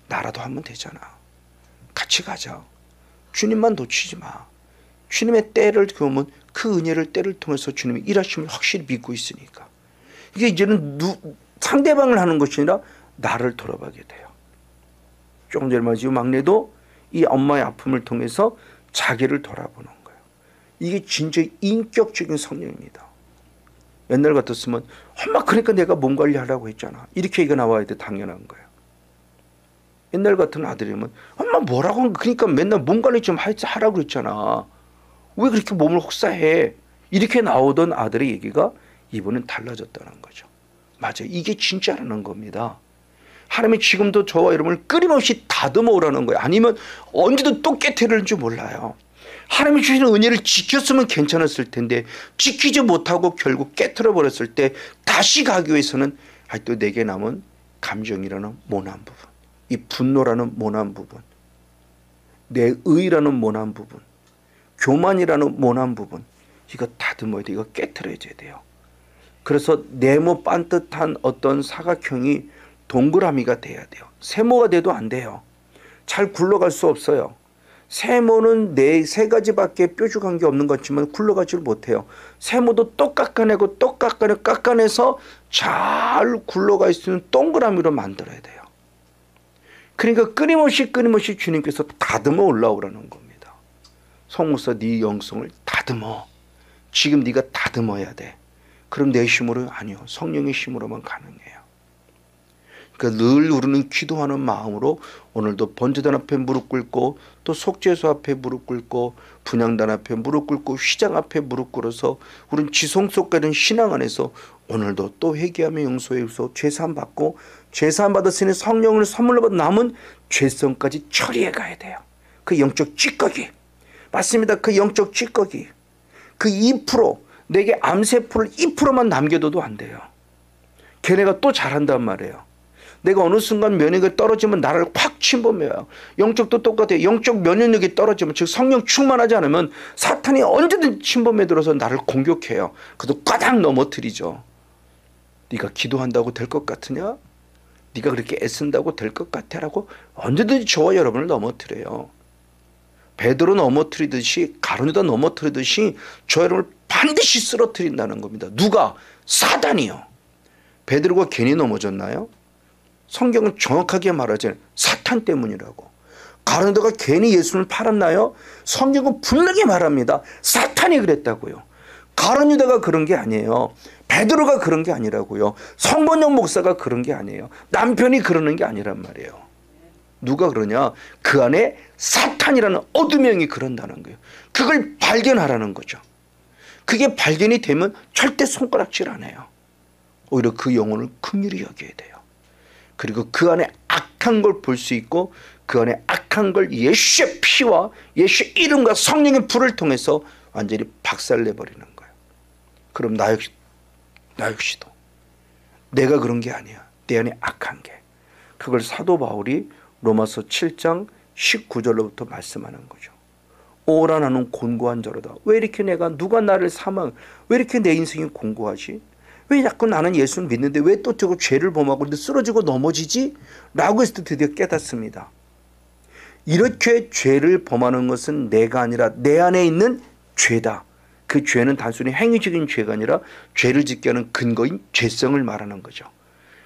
나라도 하면 되잖아. 같이 가자. 주님만 놓치지 마. 주님의 때를 그으면 그 은혜를 때를 통해서 주님이 일하심을 확실히 믿고 있으니까. 이게 이제는 상대방을 하는 것이 아니라 나를 돌아보게 돼요. 조금 전에 말했지만 막내도 이 엄마의 아픔을 통해서 자기를 돌아보는 거예요. 이게 진짜 인격적인 성령입니다. 옛날 같았으면 엄마 그러니까 내가 몸 관리하라고 했잖아. 이렇게 얘기가 나와야 돼. 당연한 거예요. 옛날 같은 아들이면 엄마 뭐라고 한 거야. 그러니까 맨날 몸 관리 좀 하라고 그랬잖아. 왜 그렇게 몸을 혹사해. 이렇게 나오던 아들의 얘기가 이번엔 달라졌다는 거죠. 맞아요. 이게 진짜라는 겁니다. 하나님이 지금도 저와 여러분을 끊임없이 다듬어 오라는 거예요. 아니면 언제든 또 깨트리는지 몰라요. 하나님이 주시는 은혜를 지켰으면 괜찮았을 텐데 지키지 못하고 결국 깨트려 버렸을 때 다시 가기 위해서는 아직도 내게 남은 감정이라는 모난 부분, 이 분노라는 모난 부분, 내 의라는 모난 부분, 교만이라는 모난 부분, 이거 다듬어야 돼. 이거 깨트려야 돼요. 그래서 네모 반듯한 어떤 사각형이 동그라미가 돼야 돼요. 세모가 돼도 안 돼요. 잘 굴러갈 수 없어요. 세모는 세 가지밖에 뾰족한 게 없는 것 같지만 굴러가지를 못해요. 세모도 또 깎아내고 또 깎아내서 잘 굴러갈 수 있는 동그라미로 만들어야 돼요. 그러니까 끊임없이 주님께서 다듬어 올라오라는 겁니다. 성목사 네 영성을 다듬어. 지금 네가 다듬어야 돼. 그럼 내 힘으로 아니요. 성령의 힘으로만 가능해요. 그러니까 늘 우리는 기도하는 마음으로 오늘도 번제단 앞에 무릎 꿇고 또 속죄소 앞에 무릎 꿇고 분향단 앞에 무릎 꿇고 휘장 앞에 무릎 꿇어서 우리는 지성 속가는 신앙 안에서 오늘도 또 회개하며 용서해서 죄사함 받고 죄사함 받았으니 성령을 선물로 받은 남은 죄성까지 처리해 가야 돼요. 그 영적 찌꺼기. 맞습니다. 그 영적 찌꺼기. 그 2% 내게 암세포를 2%만 남겨둬도 안 돼요. 걔네가 또 잘한단 말이에요. 내가 어느 순간 면역력이 떨어지면 나를 확 침범해요. 영적도 똑같아요. 영적 면역력이 떨어지면 즉 성령 충만하지 않으면 사탄이 언제든 침범해 들어서 나를 공격해요. 그래도 까닥 넘어뜨리죠. 네가 기도한다고 될 것 같으냐? 네가 그렇게 애쓴다고 될 것 같아? 라고 언제든지 저와 여러분을 넘어뜨려요. 베드로 넘어뜨리듯이 가룟유다 넘어뜨리듯이 저 여러분을 반드시 쓰러뜨린다는 겁니다. 누가? 사단이요. 베드로가 괜히 넘어졌나요? 성경은 정확하게 말하잖아요. 사탄 때문이라고. 가룟유다가 괜히 예수님을 팔았나요? 성경은 분명히 말합니다. 사탄이 그랬다고요. 가룟유다가 그런 게 아니에요. 베드로가 그런 게 아니라고요. 성건영 목사가 그런 게 아니에요. 남편이 그러는 게 아니란 말이에요. 누가 그러냐? 그 안에 사탄이라는 어둠의 영이 그런다는 거예요. 그걸 발견하라는 거죠. 그게 발견이 되면 절대 손가락질 안 해요. 오히려 그 영혼을 긍휼히 여겨야 돼요. 그리고 그 안에 악한 걸 볼 수 있고 그 안에 악한 걸 예수의 피와 예수의 이름과 성령의 불을 통해서 완전히 박살내버리는 거예요. 그럼 나 역시도 내가 그런 게 아니야. 내 안에 악한 게. 그걸 사도 바울이 로마서 7장 19절로부터 말씀하는 거죠. 오라 나는 곤고한 자로다. 왜 이렇게 누가 나를 왜 이렇게 내 인생이 곤고하지? 왜 자꾸 나는 예수를 믿는데 왜 또 저거 죄를 범하고 쓰러지고 넘어지지? 라고 해서 드디어 깨닫습니다. 이렇게 죄를 범하는 것은 내가 아니라 내 안에 있는 죄다. 그 죄는 단순히 행위적인 죄가 아니라 죄를 짓게 하는 근거인 죄성을 말하는 거죠.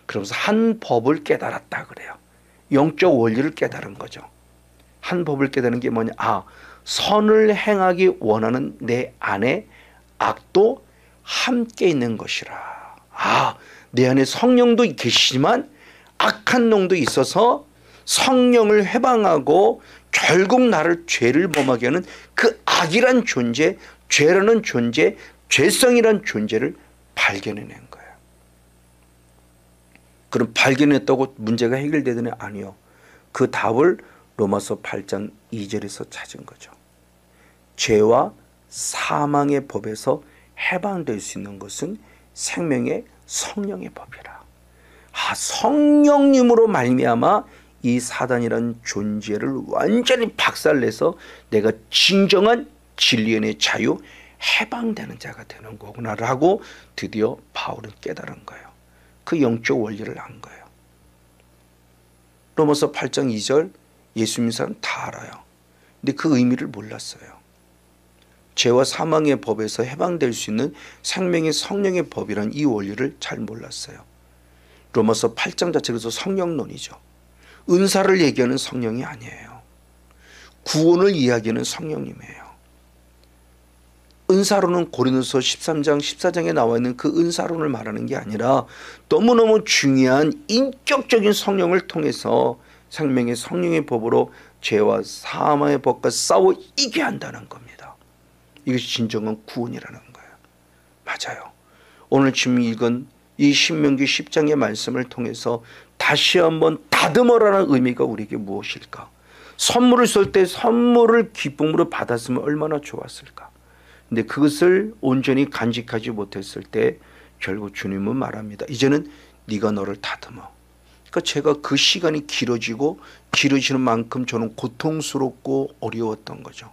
그러면서 한 법을 깨달았다 그래요. 영적 원리를 깨달은 거죠. 한 법을 깨달은 게 뭐냐? 선을 행하기 원하는 내 안에 악도 함께 있는 것이라. 내 안에 성령도 계시지만 악한 놈도 있어서 성령을 해방하고 결국 나를 죄를 범하게 하는 그 악이란 존재, 죄라는 존재, 죄성이란 존재를 발견해낸 거예요. 그럼 발견했다고 문제가 해결되더니 아니요. 그 답을 로마서 8장 2절에서 찾은 거죠. 죄와 사망의 법에서 해방될 수 있는 것은 생명의 성령의 법이라. 성령님으로 말미암아 이 사단이라는 존재를 완전히 박살내서 내가 진정한 진리의 자유, 해방되는 자가 되는 거구나라고 드디어 바울은 깨달은 거예요. 그 영적 원리를 안 거예요. 로마서 8장 2절 예수 믿는 사람 다 알아요. 근데 그 의미를 몰랐어요. 죄와 사망의 법에서 해방될 수 있는 생명의 성령의 법이란 이 원리를 잘 몰랐어요. 로마서 8장 자체가 성령론이죠. 은사를 얘기하는 성령이 아니에요. 구원을 이야기하는 성령님이에요. 은사론은 고린도서 13장 14장에 나와 있는 그 은사론을 말하는 게 아니라 너무너무 중요한 인격적인 성령을 통해서 생명의 성령의 법으로 죄와 사망의 법과 싸워 이겨야 한다는 겁니다. 이것이 진정한 구원이라는 거예요. 맞아요. 오늘 지금 읽은 이 신명기 10장의 말씀을 통해서 다시 한번 다듬어라는 의미가 우리에게 무엇일까? 선물을 쏠 때 선물을 기쁨으로 받았으면 얼마나 좋았을까? 근데 그것을 온전히 간직하지 못했을 때 결국 주님은 말합니다. 이제는 네가 너를 다듬어. 그러니까 제가 그 시간이 길어지는 만큼 저는 고통스럽고 어려웠던 거죠.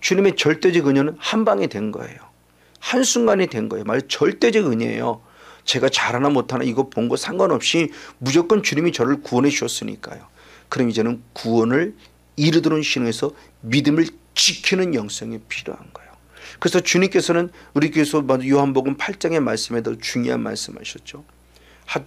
주님의 절대적 은혜는 한 방에 된 거예요. 한순간에 된 거예요. 말 절대적 은혜예요. 제가 잘하나 못하나 이거 본 거 상관없이 무조건 주님이 저를 구원해 주셨으니까요. 그럼 이제는 구원을 이르도록 신앙에서 믿음을 지키는 영성이 필요한 거예요. 그래서 주님께서는 우리 교회에서 요한복음 8장의 말씀에도 중요한 말씀하셨죠.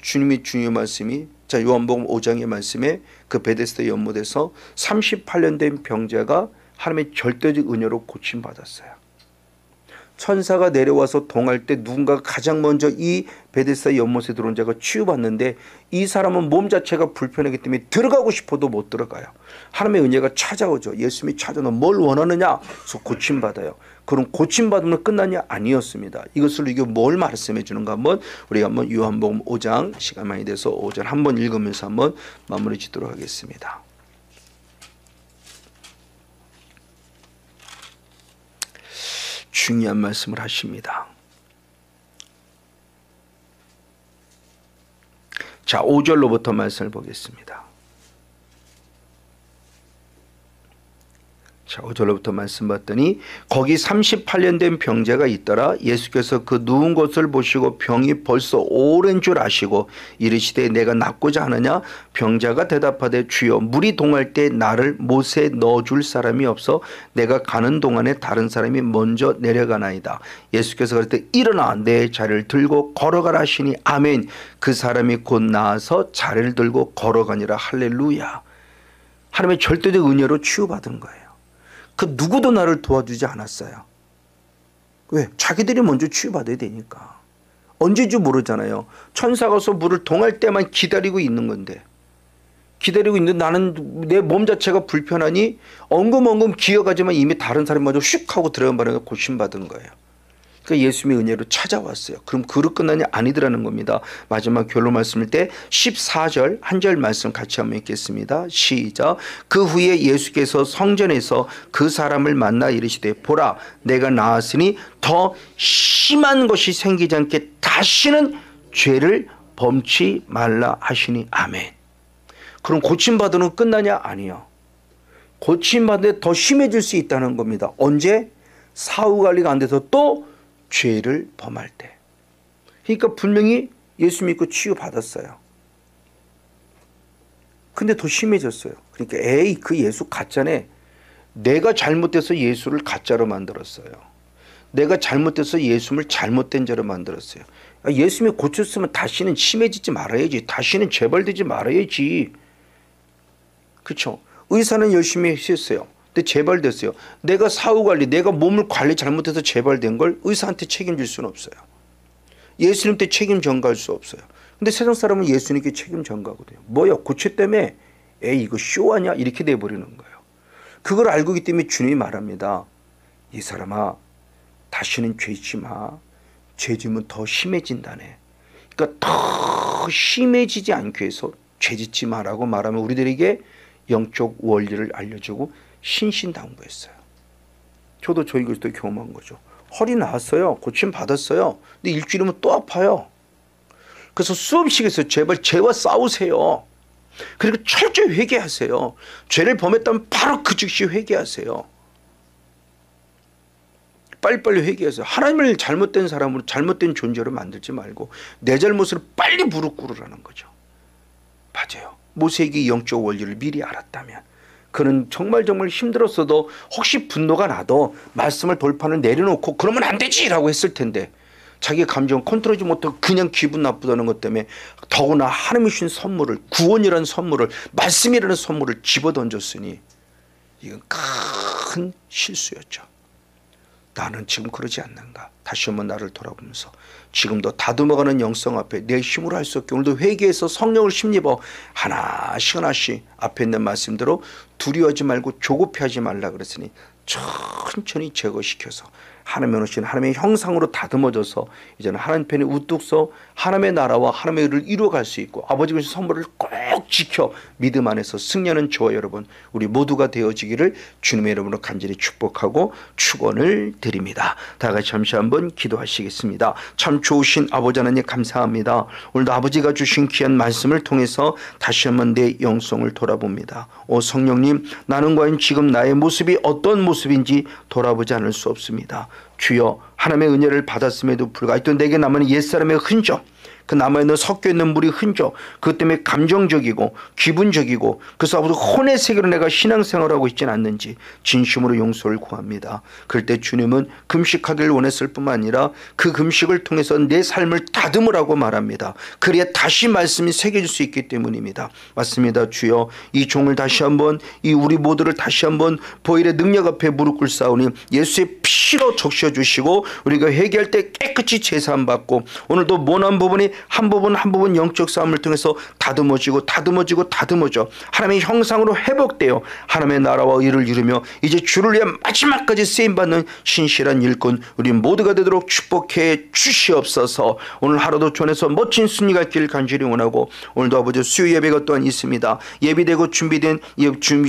주님이 중요한 말씀이 요한복음 5장의 말씀에 그 베데스다 연못에서 38년 된 병자가 하나님의 절대적 은혜로 고침받았어요. 천사가 내려와서 동할 때 누군가가 가장 먼저 이 베데스다 연못에 들어온 자가 치유받는데 이 사람은 몸 자체가 불편하기 때문에 들어가고 싶어도 못 들어가요. 하나님의 은혜가 찾아오죠. 예수님이 찾아오면 뭘 원하느냐? 그래서 고침받아요. 그럼 고침받으면 끝나냐? 아니었습니다. 이것을 이게 뭘 말씀해 주는가 한번 우리가 한번 요한복음 5장 시간 많이 돼서 5절 한번 읽으면서 한번 마무리 짓도록 하겠습니다. 중요한 말씀을 하십니다. 자, 5절로부터 말씀을 보겠습니다. 자, 5절로부터 말씀 봤더니 거기 38년 된 병자가 있더라. 예수께서 그 누운 것을 보시고 병이 벌써 오랜 줄 아시고 이르시되 내가 낫고자 하느냐? 병자가 대답하되 주여 물이 동할 때 나를 못에 넣어줄 사람이 없어 내가 가는 동안에 다른 사람이 먼저 내려가나이다. 예수께서 그럴 때 일어나 내 자리를 들고 걸어가라 하시니 아멘. 그 사람이 곧 나아서 자리를 들고 걸어가니라. 할렐루야. 하나님의 절대적 은혜로 치유받은 거예요. 그 누구도 나를 도와주지 않았어요. 왜? 자기들이 먼저 치유받아야 되니까. 언제인지 모르잖아요. 천사가 와서 물을 동할 때만 기다리고 있는 건데, 기다리고 있는데 나는 내 몸 자체가 불편하니 엉금엉금 기어가지만 이미 다른 사람이 먼저 슉 하고 들어간 바람에 고침받은 거예요. 그러니까 예수님의 은혜로 찾아왔어요. 그럼 그로 끝나냐? 아니더라는 겁니다. 마지막 결론 말씀일 때 14절 한 절 말씀 같이 한번 읽겠습니다. 시작. 그 후에 예수께서 성전에서 그 사람을 만나 이르시되 보라 내가 나았으니 더 심한 것이 생기지 않게 다시는 죄를 범치 말라 하시니 아멘. 그럼 고침받으면 끝나냐? 아니요. 고침받는데 더 심해질 수 있다는 겁니다. 언제? 사후관리가 안 돼서 또 죄를 범할 때. 그러니까 분명히 예수 믿고 치유받았어요. 근데 더 심해졌어요. 그러니까 에이 그 예수 가짜네. 내가 잘못돼서 예수를 가짜로 만들었어요. 내가 잘못돼서 예수를 잘못된 자로 만들었어요. 예수님이 고쳤으면 다시는 심해지지 말아야지. 다시는 재발되지 말아야지. 그렇죠? 의사는 열심히 했어요. 근데 재발됐어요. 내가 사후관리, 내가 몸을 관리 잘못해서 재발된 걸 의사한테 책임질 수는 없어요. 예수님한테 책임 전가할 수 없어요. 근데 세상 사람은 예수님께 책임 전가하거든요. 뭐야 고쳤다며? 에이 이거 쇼하냐? 이렇게 돼버리는 거예요. 그걸 알고 있기 때문에 주님이 말합니다. 이 사람아 다시는 죄 짓지 마. 죄 지면 더 심해진다네. 그러니까 더 심해지지 않기 위해서 죄 짓지 마라고 말하면 우리들에게 영적 원리를 알려주고 신신당부했어요. 저도 저희 그리스도 경험한 거죠. 허리 나았어요. 고침 받았어요. 근데 일주일이면 또 아파요. 그래서 수없이 해서 제발 죄와 싸우세요. 그리고 철저히 회개하세요. 죄를 범했다면 바로 그 즉시 회개하세요. 빨리빨리 회개하세요. 하나님을 잘못된 사람으로 잘못된 존재로 만들지 말고 내 잘못을 빨리 무릎 꿇으라는 거죠. 맞아요. 모세에게 영적 원리를 미리 알았다면 그는 정말 힘들었어도 혹시 분노가 나도 말씀을 돌판을 내려놓고 그러면 안 되지 라고 했을 텐데 자기 감정 컨트롤하지 못하고 그냥 기분 나쁘다는 것 때문에 더구나 하나님이 주신 선물을 구원이라는 선물을 말씀이라는 선물을 집어던졌으니 이건 큰 실수였죠. 나는 지금 그러지 않는가. 다시 한번 나를 돌아보면서 지금도 다듬어가는 영성 앞에 내 힘으로 할 수 없게 오늘도 회개해서 성령을 힘입어 하나씩 하나씩 앞에 있는 말씀대로 두려워하지 말고 조급해하지 말라 그랬으니 천천히 제거시켜서 하나님의 오신 하나님의 형상으로 다듬어져서 이제는 하나님 편에 우뚝 서 하나님의 나라와 하나님의 의를 이루어갈 수 있고 아버지가 주신 선물을 꼭 지켜 믿음 안에서 승리하는 저와 여러분 우리 모두가 되어지기를 주님의 이름으로 간절히 축복하고 축원을 드립니다. 다 같이 잠시 한번 기도하시겠습니다. 참 좋으신 아버지 하나님 감사합니다. 오늘도 아버지가 주신 귀한 말씀을 통해서 다시 한번 내 영성을 돌아봅니다. 오 성령님 나는 과연 지금 나의 모습이 어떤 모습인지 돌아보지 않을 수 없습니다. 주여 하나님의 은혜를 받았음에도 불구하고 또 내게 남은 옛사람의 흔적 그 남아있는 섞여있는 물이 흔적 그것 때문에 감정적이고 기분적이고 그래서 아버지 혼의 세계로 내가 신앙생활하고 있지는 않는지 진심으로 용서를 구합니다. 그럴 때 주님은 금식하기를 원했을 뿐만 아니라 그 금식을 통해서 내 삶을 다듬으라고 말합니다. 그래야 다시 말씀이 새겨질 수 있기 때문입니다. 맞습니다. 주여 이 종을 다시 한번 이 우리 모두를 다시 한번 보일의 능력 앞에 무릎 꿇사오니 예수의 피로 적셔주시고 우리가 회개할 때 깨끗이 제사함받고 오늘도 모난 부분이 한 부분 영적 싸움을 통해서 다듬어지고 하나님의 형상으로 회복되어 하나님의 나라와 의를 이루며 이제 주를 위해 마지막까지 쓰임받는 신실한 일꾼 우리 모두가 되도록 축복해 주시옵소서. 오늘 하루도 전에서 멋진 순위가 있기를 간절히 원하고 오늘도 아버지 수요 예배가 또한 있습니다. 예비되고 준비된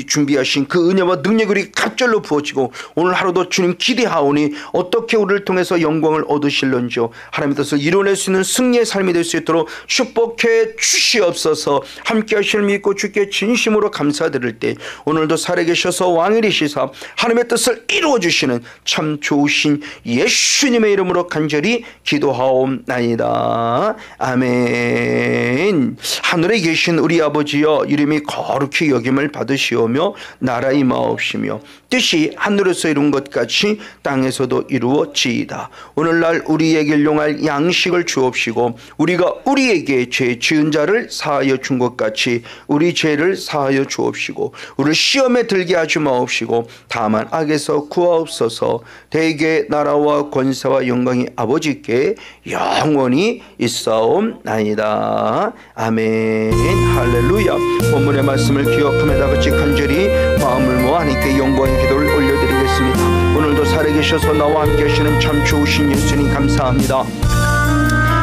준비하신 그 은혜와 능력이 우리 갑절로 부어지고 오늘 하루도 주님 기대하오니 어떻게 우리를 통해서 영광을 얻으실런지요. 하나님의 뜻을 이뤄낼 수 있는 승리의 삶이 될 수 있도록 축복해 주시옵소서. 함께 하실 믿고 주께 진심으로 감사드릴 때 오늘도 살아계셔서 왕이 되시사 하나님의 뜻을 이루어 주시는 참 좋으신 예수님의 이름으로 간절히 기도하옵나이다. 아멘. 하늘에 계신 우리 아버지여 이름이 거룩히 여김을 받으시오며 나라 임하옵시며 뜻이 하늘에서 이룬 것 같이 땅에서도 이루어지이다. 오늘날 우리에게 일용할 양식을 주옵시고 우리가 우리에게 죄 지은 자를 사하여 준 것 같이 우리 죄를 사하여 주옵시고 우리를 시험에 들게 하지 마옵시고 다만 악에서 구하옵소서. 대개 나라와 권세와 영광이 아버지께 영원히 있사옵나이다. 아멘. 할렐루야. 본문의 말씀을 기억하며 다같이 간절히 마음을 모아 하나님께 영광의 기도를 올려드리겠습니다. 오늘도 살아계셔서 나와 함께 하시는 참 좋으신 예수님 감사합니다.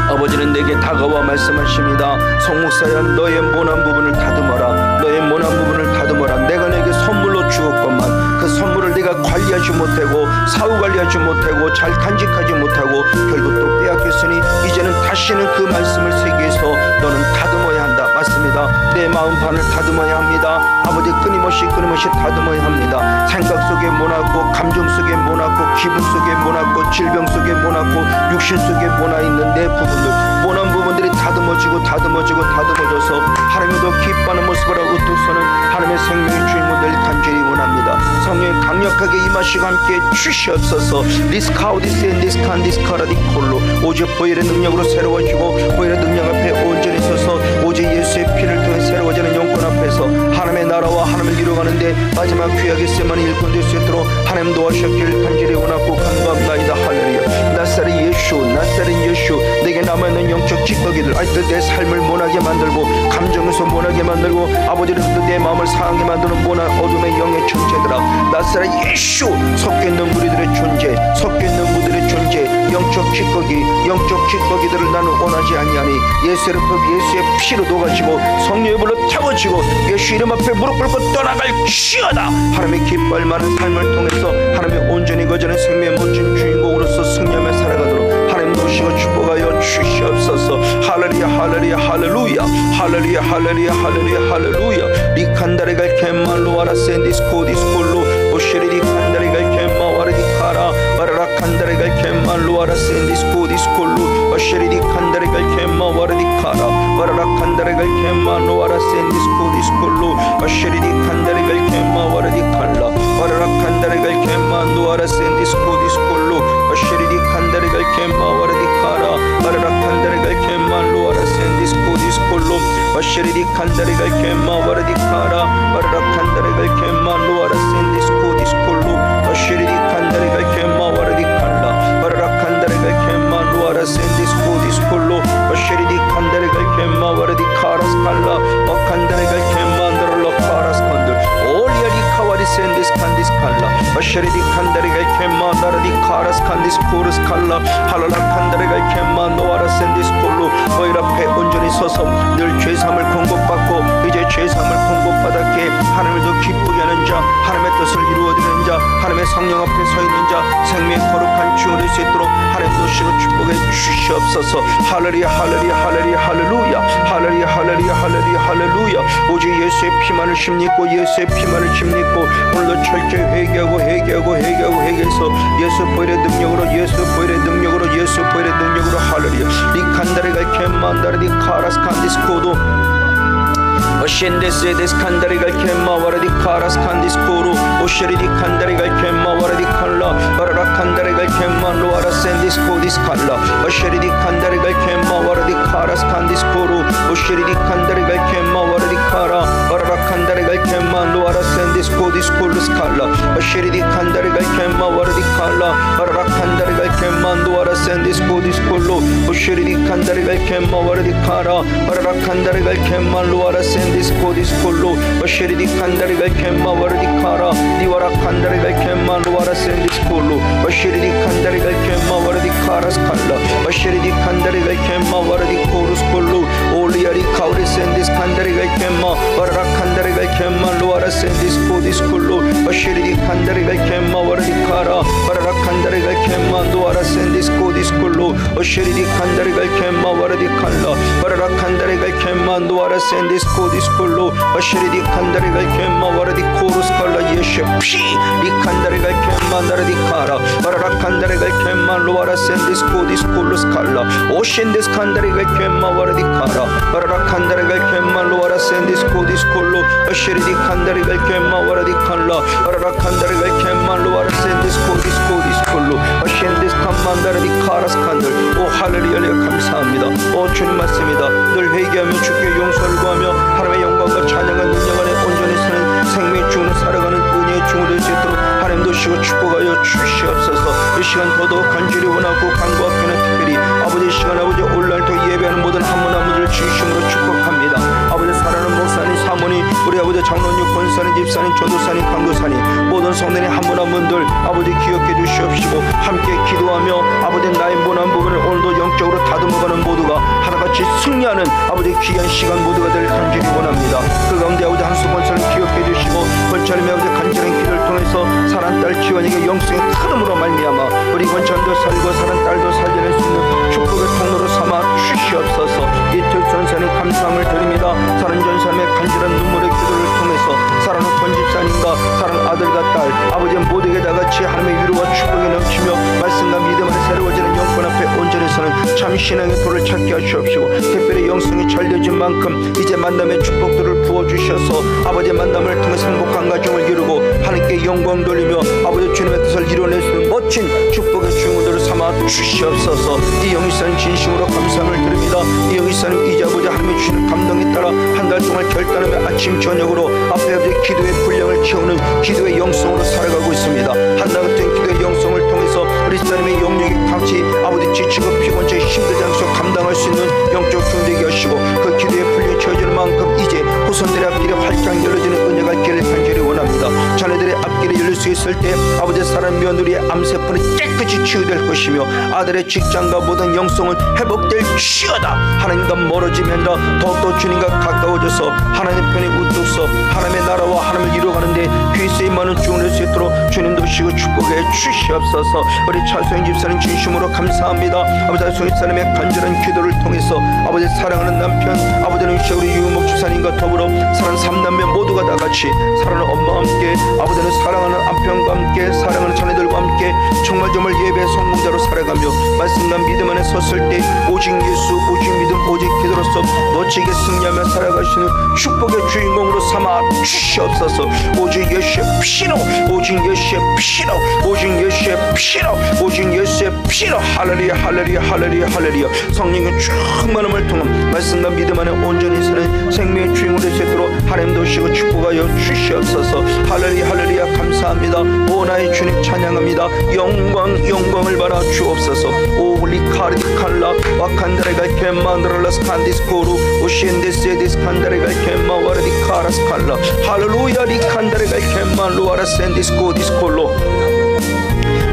아버지는 내게 다가와 말씀하십니다. 성목사야 너의 모난 부분을 다듬어라. 너의 모난 부분을 다듬어라. 내가 내게 선물로 주었건만 그 선물을 내가 관리하지 못하고 사후 관리하지 못하고 잘 간직하지 못하고 결국 또 빼앗겼으니 이제는 다시는 그 말씀을 세계에서 너는 다듬어야 한다. 말씀 합니다. 내 마음 반을 다듬어야 합니다. 아버지 끊임없이 다듬어야 합니다. 생각 속에 모나고 감정 속에 모나고 기분 속에 모나고 질병 속에 모나고 육신 속에 모나 있는 내 부분들, 모난 부분들이 다듬어져서 하나님의 더 기뻐하는 모습을 하고 두서는 하나님의 생명의 주인공들 간절히 원합니다. 성령이 강력하게 임하시고 함께 주시옵소서. 리스카우디스엔디스칸디스카라디콜로 오직 보혈의 능력으로 새로워지고 보혈의 능력 앞에 온전히 서서 오직 예수의 피를 통해 새로워지는 영권 앞에서 하나님의 나라와 하나님을 이루어가는데 마지막 귀하게 쓰임을 일꾼 될 수 있도록 하나님 도와주셨기를 간절히 원하고 간구합니다. 할렐루야. 나사렛 예수 내게 남아있는 영적 찌꺼기들 아직도 내 삶을 모나게 만들고 감정에서 모나게 만들고 아버지로부터 내 마음을 상하게 만드는 모난 어둠의 영의 존재들아, 나사렛 예수 섞여있는 무리들의 존재, 영적 찌꺼기들을 나는 원하지 아니하니 예수의 피로 녹아지고 성령의 불로 태워지고 예수 이름 앞에 무릎 꿇고 떠나갈지어다. 하나님의 기뻐할 만한 삶을 통해서 하나님의 온전히 거저는 생명의 멋진 주인공으로서 승리하며 살아가도록 하나님 도시고 축복하여 주시옵소서. 할렐루야 할렐루야 할렐루야 할렐루야 할렐루야 할렐루야 할렐루야. 리칸다레갈 캔만 로아라 샌디스코 디스콜로 오시리디 칸다레갈 캔마 와르디카라 와라라 칸다레갈 캔만 로아라 샌디스코 디스콜로 오시리디 칸다레갈 캔마 와르디카라 와라라 칸다레갈 캔만 로아라 샌디스코 디스콜로 오시리디 칸다레갈 캔마 와르디칼라 와라라 칸다레갈 캔만 로아라 샌디스코 디스콜로 오시리디 칸다레갈 캔마 와르디카라 와라라 칸다레갈 캔만 로아라 샌디스코 디스콜로 오시리디 칸다레갈 캔마 와르디카라 와라라 칸다레갈 캔만 로아라 샌디스코 디스콜로 오시리디 칸다레갈 캔마 와르디칼라 와라라 칸다레갈 캔만 로아라 샌디스코 디스콜로 오시리디 칸다레갈 캔마 와르디카라스 칼라 칸다레갈 캔만 드롤로 카라스 컨들 올리아리 카와리 샌디스 칸디스 칼라 오시리디 칸다레갈 캔마 나라디 카라스 칸디스 코르스 칼라 할랄라 칸다레갈 캔만 노아라 샌디스콜로 너희 앞에 온전히 서서 늘 죄사함을 공급받고 이제 죄사함을 공급받았기에 하나님을 더 기쁘게 하는 자, 하나님의 뜻을 이루어드리는 자, 하나님의 성령 앞에 서 있는 자, 생명의 거룩한 주인이 될 수 있도록 하나님 도시로 축복해 주시옵소서. 할렐루야 할렐루야 할렐루야 할렐루야 할렐루야 할렐루야 할렐루야 할렐루야. 오직 예수의 피만을 심입고 예수의 피만을 심입고 오늘도 철저히 회개해서 예수 보혈의 능력으로 할렐루야. 리칸다레갈 캔만다르디 카라스 칸디스코도 오시엔데스에 데스칸다리갈 캔마 와라디 카라스 칸디스코로 오시리디 칸다리갈 캔마 와라디 칼라 와라라 칸다리갈 캔마 로아라 샌디스코 디스칼라 오시리디 칸다리갈 캔마 와라디 카라스 칸디스코로 오시리디 칸다리갈 캔마 와라디 카라 와라라 칸다리갈 캔마 로아라 샌디스코 디스콜루스 칼라 오시리디 칸다리갈 캔마 와라디 칼라 와라라 칸다리갈 캔마 로아라 샌디스코 디스콜로 오시리디 칸다리갈 캔마 와라디 카라 와라라 칸다리갈 캔마 로아라 샌디스코 디스콜로 오시리디 칸다리갈 캔마 와라디 카라 니와라 칸다리갈 캔마 로아라 샌디스콜로 오시리디 칸다리갈 캔마 와라디 카라스 칼라 오시리디 칸다리갈 캔마 와라디 코르스콜로 올리아리 카우리 샌디스 칸다리갈 캔마 와라라 칸다리갈 캔마 로아라 샌디스코 디스콜로 오시리디 칸다리갈 캔마 와라디 카라 와라라 칸다리갈 캔마 노아라 샌디스코 디스콜로 오시리디 칸다리갈 캔마 와라디 칼라 와라라 칸다리갈 캔마 노아라 샌디스코 디스콜로 오시리디 칸다리갈 캔마 와라디 코르스 칼라 예수 피 리칸다리갈 캔마 나라디 카라 와라라 칸다리갈 캔마 로아라 샌디스코 디스콜로스 칼라 오신데스 칸다리갈 캔마 와라디 카라 와라라 칸다리갈 캔마 로아라 샌디스코 디스콜로 오시리디 칸다리갈 캔마 와라디 칼라 와라라 칸다리갈 캔마 로아라 샌디스코 디스콜로 오신데스 칸마 나라디 카라스 칸들. 오 할렐루야 감사합니다. 오 주님 말씀이다. 늘 회개하며 주께 용서를 구하며 하나님의 영광과 찬양과 능력 안에 온전히 사는 생명의 주는 살아가는 은혜의 주가 될 수 있도록 하나님 도시고 축복하여 주시옵소서. 이 시간 더더욱 간절히 원하고 간구하기는 특별히 아버지 시간 아버지 온라인도 예배하는 모든 한 분 한 분들을 주심으로 축복합니다. 아버지 사랑하는 목사님 사모님 우리 아버지 장로님 권사님 집사님 전도사님 강도사님 모든 성도님 한 분 한 분들 아버지 기억해 주시옵시고 함께 기도하며 아버지 나의 모난 부분을 오늘도 영적으로 다듬어가는 모두가 하나같이 승리하는 아버지 귀한 시간 모두가 될 간절히 원합니다. 그 가운데 아버지 한수 권사님 기억해 주시고 권사님의 아버지 간절한 기도를 통해서 사랑 딸 지원에게 영성의 큰 힘으로 말미암아 우리 권사님도 살고 사랑 딸도 살려낼 수 있는 축복의 통로로 삼아 주시옵소서. 이틀 전사님 감사함을 드립니다. 사랑 참 신앙의 도를 찾게 하시옵시고 특별히 영성이 잘려진 만큼 이제 만남의 축복들을 부어주셔서 아버지의 만남을 통해서 행복한 가정을 이루고 하나님께 영광 돌리며 아버지 주님의 뜻을 이뤄낼 수 있는 멋진 축복의 주인공들을 삼아 주시옵소서. 이 영이사님 진심으로 감사함을 드립니다. 이 영이사님 이제 아버지 하나님의 주시는 감동에 따라 한 달 동안 결단하며 아침 저녁으로 앞에 아버지 기도의 분량을 채우는 기도의 영성으로 살아가고 있습니다. 한나 같은 기도의 영성을 통해서 우리 사람의 영역이 같이 아버지 지치고 피곤치 힘들지 않게 감당할 수 있는 영적 중되게 하시고 그 기도의 분량이 채워지는 만큼 이제 후손들의 앞길이 활짝 열려지는 은혜가 있기를 간절히 원합니다. 자녀들의 앞길이 열릴 수 있을 때 아버지 사랑 며느리의 암세포는 깨끗이 치유될 것이며 아들의 직장과 모든 영성은 회복될 치유다. 하나님과 멀어짐이 아니라 더욱더 주님과 가까워져서 하나님 편에 우뚝 서 하나님의 나라와 하나님을 이루어가는데 귀수의 많은 주원을 수 있도록 주님 도시고 축복해 주시옵소서. 우리 차소영 집사님 진심으로 감사합니다. 아버지 차소영 집사님의 간절한 기도를 통해서 아버지 사랑하는 남편 아버지는 우리 유목 집사님과 더불어 사랑하는 3남매 모두가 다 같이 사랑하는 엄마와 함께 아버지는 사랑하는 남편과 함께 사랑하는 자녀들과 함께 정말 예배의 성공자로 살아가며 말씀과 믿음 안에 섰을 때 오직 예수 오직 믿음 오직 기도로서 멋지게 승리하며 살아가시는 축복의 주인공으로 삼아 주시옵소서. 오직 예수의 피로 오직 예수의 피로 오직 예수의 피로 오직 예수의 피로 할렐루야 할렐루야 할렐루야 할렐루야. 성령의 충만함을 통한 말씀과 믿음 안에 온전히 사는 생명의 주인공이 되도록 하나님 도시고 축복하여 주시옵소서. 할렐루야 할렐루야 감사합니다. 오 나의 주님 찬양합니다. 영광을 받아 주옵소서. 오 리카르디칼라 와칸다레가 겐만드랄라스 칸디스코루 오시엔데스에디스 칸다레가 겐마 와르디카라스칼라 할렐루야 리칸다레가 겐만 루아라센디스코 디스콜로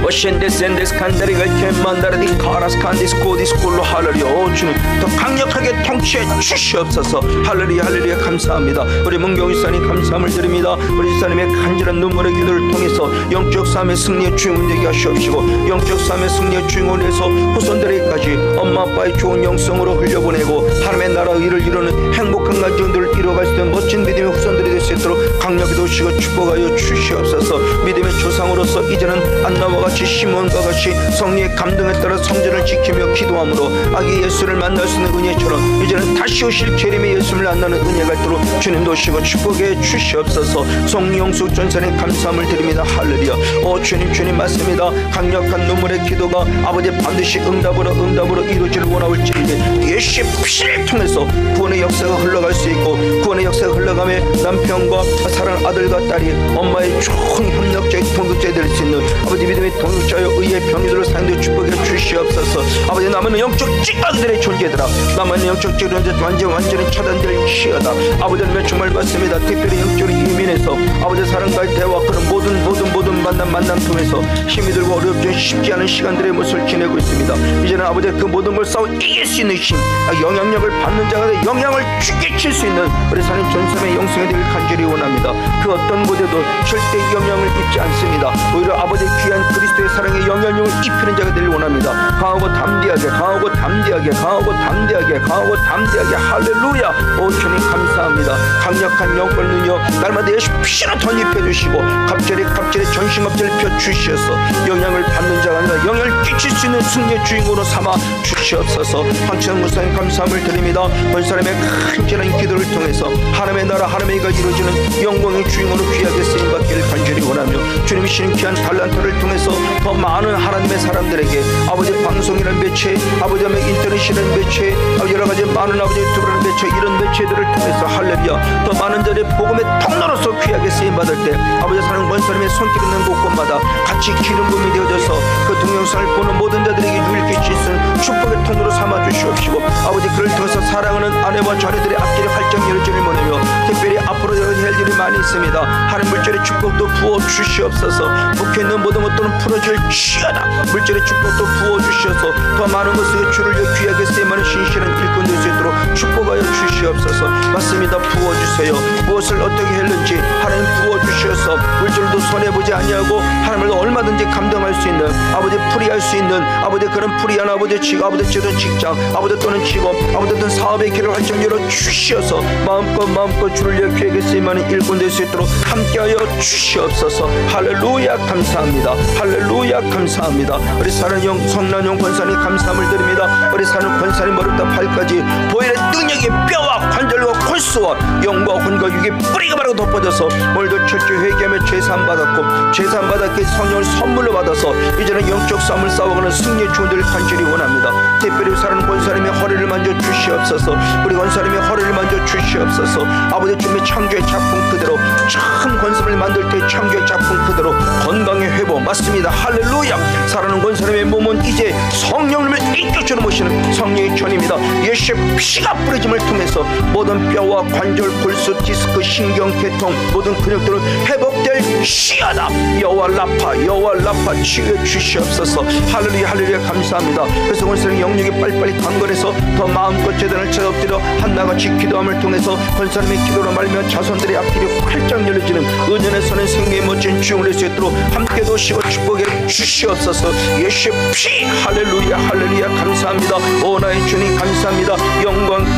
오신데센데스 칸다리가 캔만다르디 카라스 칸디스코 디스콜로 할렐루야. 주님 더 강력하게 통치해 주시옵소서. 할렐루야 할렐루야 감사합니다. 우리 문경일사님 감사함을 드립니다. 우리 일사님의 간절한 눈물의 기도를 통해서 영적 삶의 승리의 주인공 되게 하시옵시고 영적 삶의 승리의 주인공에서 후손들에게까지 엄마 아빠의 좋은 영성으로 흘려보내고 하나님의 나라 일을 이루는 행복한 가정들을 이루어갈 수 있는 멋진 믿음의 후손들이 될 수 있도록 강력히 도우시고 축복하여 주시옵소서. 믿음의 조상으로서 이제는 안나와 같이 시몬과 같이 성령의 감동에 따라 성전을 지키며 기도함으로 아기 예수를 만날 수 있는 은혜처럼 이제는 다시 오실 재림의 예수를 만나는 은혜가 있도록 주님도 오시고 축복해 주시옵소서. 성령수 전사님 감사함을 드립니다. 할렐루야. 오 주님 맞습니다. 강력한 눈물의 기도가 아버지 반드시 응답으로 이루어지를 원하올지니 예수의 피를 통해서 구원의 역사가 흘러갈 수 있고 구원의 역사가 흘러가며 남편과 사랑하는 아들과 딸이 엄마의 좋은 협력자의 동역자가 될 수 있는 아버지 믿음의 동역자여 의의 병이들을 사용되어 축복해 주시옵소서. 아버지 남은 영적 찌꺼기들의 존재들아 남은 영적 찌꺼기들 완전히 차단될 시어다. 아버지는 정말 받습니다. 특별히 영적으로 이민해서 아버지 사랑과의 대화 그런 모든 만남 통해서 힘이 들고 어렵지 쉽지 않은 시간들의 모습을 지내고 있습니다. 이제는 아버지 그 모든 걸 싸워 이길 수 있는 힘 영향력을 받는 자가 영향을 끼칠 수 있는 우리 사님 전섬의 영성이 되길 간절히 원합니다. 그 어떤 곳에도 절대 영향을 입지 않습니다. 오히려 아버지 귀한 그리스도의 사랑의 영향력을 입히는 자가 되길 원합니다. 강하고 담대하게 할렐루야. 오 주님 감사합니다. 강력한 영권 능력 날마다 예수 피로 전입해 주시고 갑절에 전심갑절을 펴주시어서 영향을 받는 자가 아니라 영향을 끼칠 수 있는 승리의 주인공으로 삼아 주시옵소서. 황치영 목사님 감사함을 드립니다. 본 사람의 간절한 기도를 통해서 하나님의 나라 하나님의 의가 이루어지는 영광의 주인공으로 귀하게 쓰임받기를 간절히 원하며 주님이 주신 귀한 달란트를 통해서 더 많은 하나님의 사람들에게 아버지 방송이라는 매체 아버지 인터넷이라는 매체 여러가지 많은 아버지 유튜브라는 매체 이런 매체들을 통해서 할렐루야 더 많은 자들의 복음의 통로로서 귀하게 쓰임받을 때 아버지 사랑 본 사람의 손길 있는 곳곳마다 같이 기름 부음이 되어져서 그 동영상을 보는 모든 자들에게 유일케 칠수는 축복의 통로로 삼아주시옵시고 아버지 그를 통해서 사랑하는 아내와 자녀들의 앞길이 활짝 열어지를 원하며 특별히 앞으로 할 일이 많이 있습니다. 하나님 물질의 축복도 부어주시옵소서. 묵혀있는 모든 것들은 풀어질지어다. 물질의 축복도 부어주셔서 더 많은 것을 주를 위해 귀하게 쓰임하는 신실한 일꾼 될 수 있도록 축복하여 주시옵소서. 맞습니다. 부어주세요. 무엇을 어떻게 했는지 하나님 부어주셔서 물질도 손해보지 아니하고 하나님을 얼마든지 감당할 수 있는 아버지 풀이할 수 있는 아버지 그런 풀이한 아버지 직업 아버지 찌든 직장 아버지 또는 직업 아버지 또는 사업의 길을 활짝 열어 주시어서 마음껏 주를 위해 귀하게 쓰임하는 일꾼 될 수 있도록 함께하여 주시옵소서. 할렐루야 감사합니다. 할렐루야 감사합니다. 우리 사랑용 성란용 권사님 감사함을 드립니다. 우리 사는 권사님 머리부터 발까지 보혈의 능력이 뼈와 관절과 골수와 영과 혼과 육에 뿌리가 바로 덮어져서 오늘도 철저히 회개하며 제사함 받았고 제사함 받았기에 성령을 선물로 받아서 이제는 영적 싸움을 싸워가는 승리의 주원들을 간절히 원합니다. 특별히 사는 권사님의 허리를 만져 주시옵소서. 우리 권사님의 허리를 만져 주시옵소서. 아버지 주님의 창조의 작품 그대로 참 권사님을 만들 때 창조의 작품 그대로 건강의 회복 맞습니다. 할렐루야. 사랑하는 권사님의 몸은 이제 성령님을 인격적으로 모시는 성령의 전입니다. 예수의 피가 뿌려짐을 통해서 모든 뼈와 관절, 골수, 디스크, 신경, 계통 모든 근육들은 회복될 시야다. 여호와 라파 치유해 주시옵소서. 할렐루야 할렐루야 감사합니다. 그래서 권사님 영역이 빨리빨리 강건해서 더 마음껏 제단을 찾아 엎드려 한나같이 기도함을 통해서 권사님의 기도로 말미암아 자손들의 앞길이 활짝 열려지는 은연에 서는 생명의 멋진 주용을 할 수 있도록 함께 도시고 축복해 주시옵소서. 예수의 피 할렐루야 할렐루야 감사합니다. 오 나의 주님 감사합니다.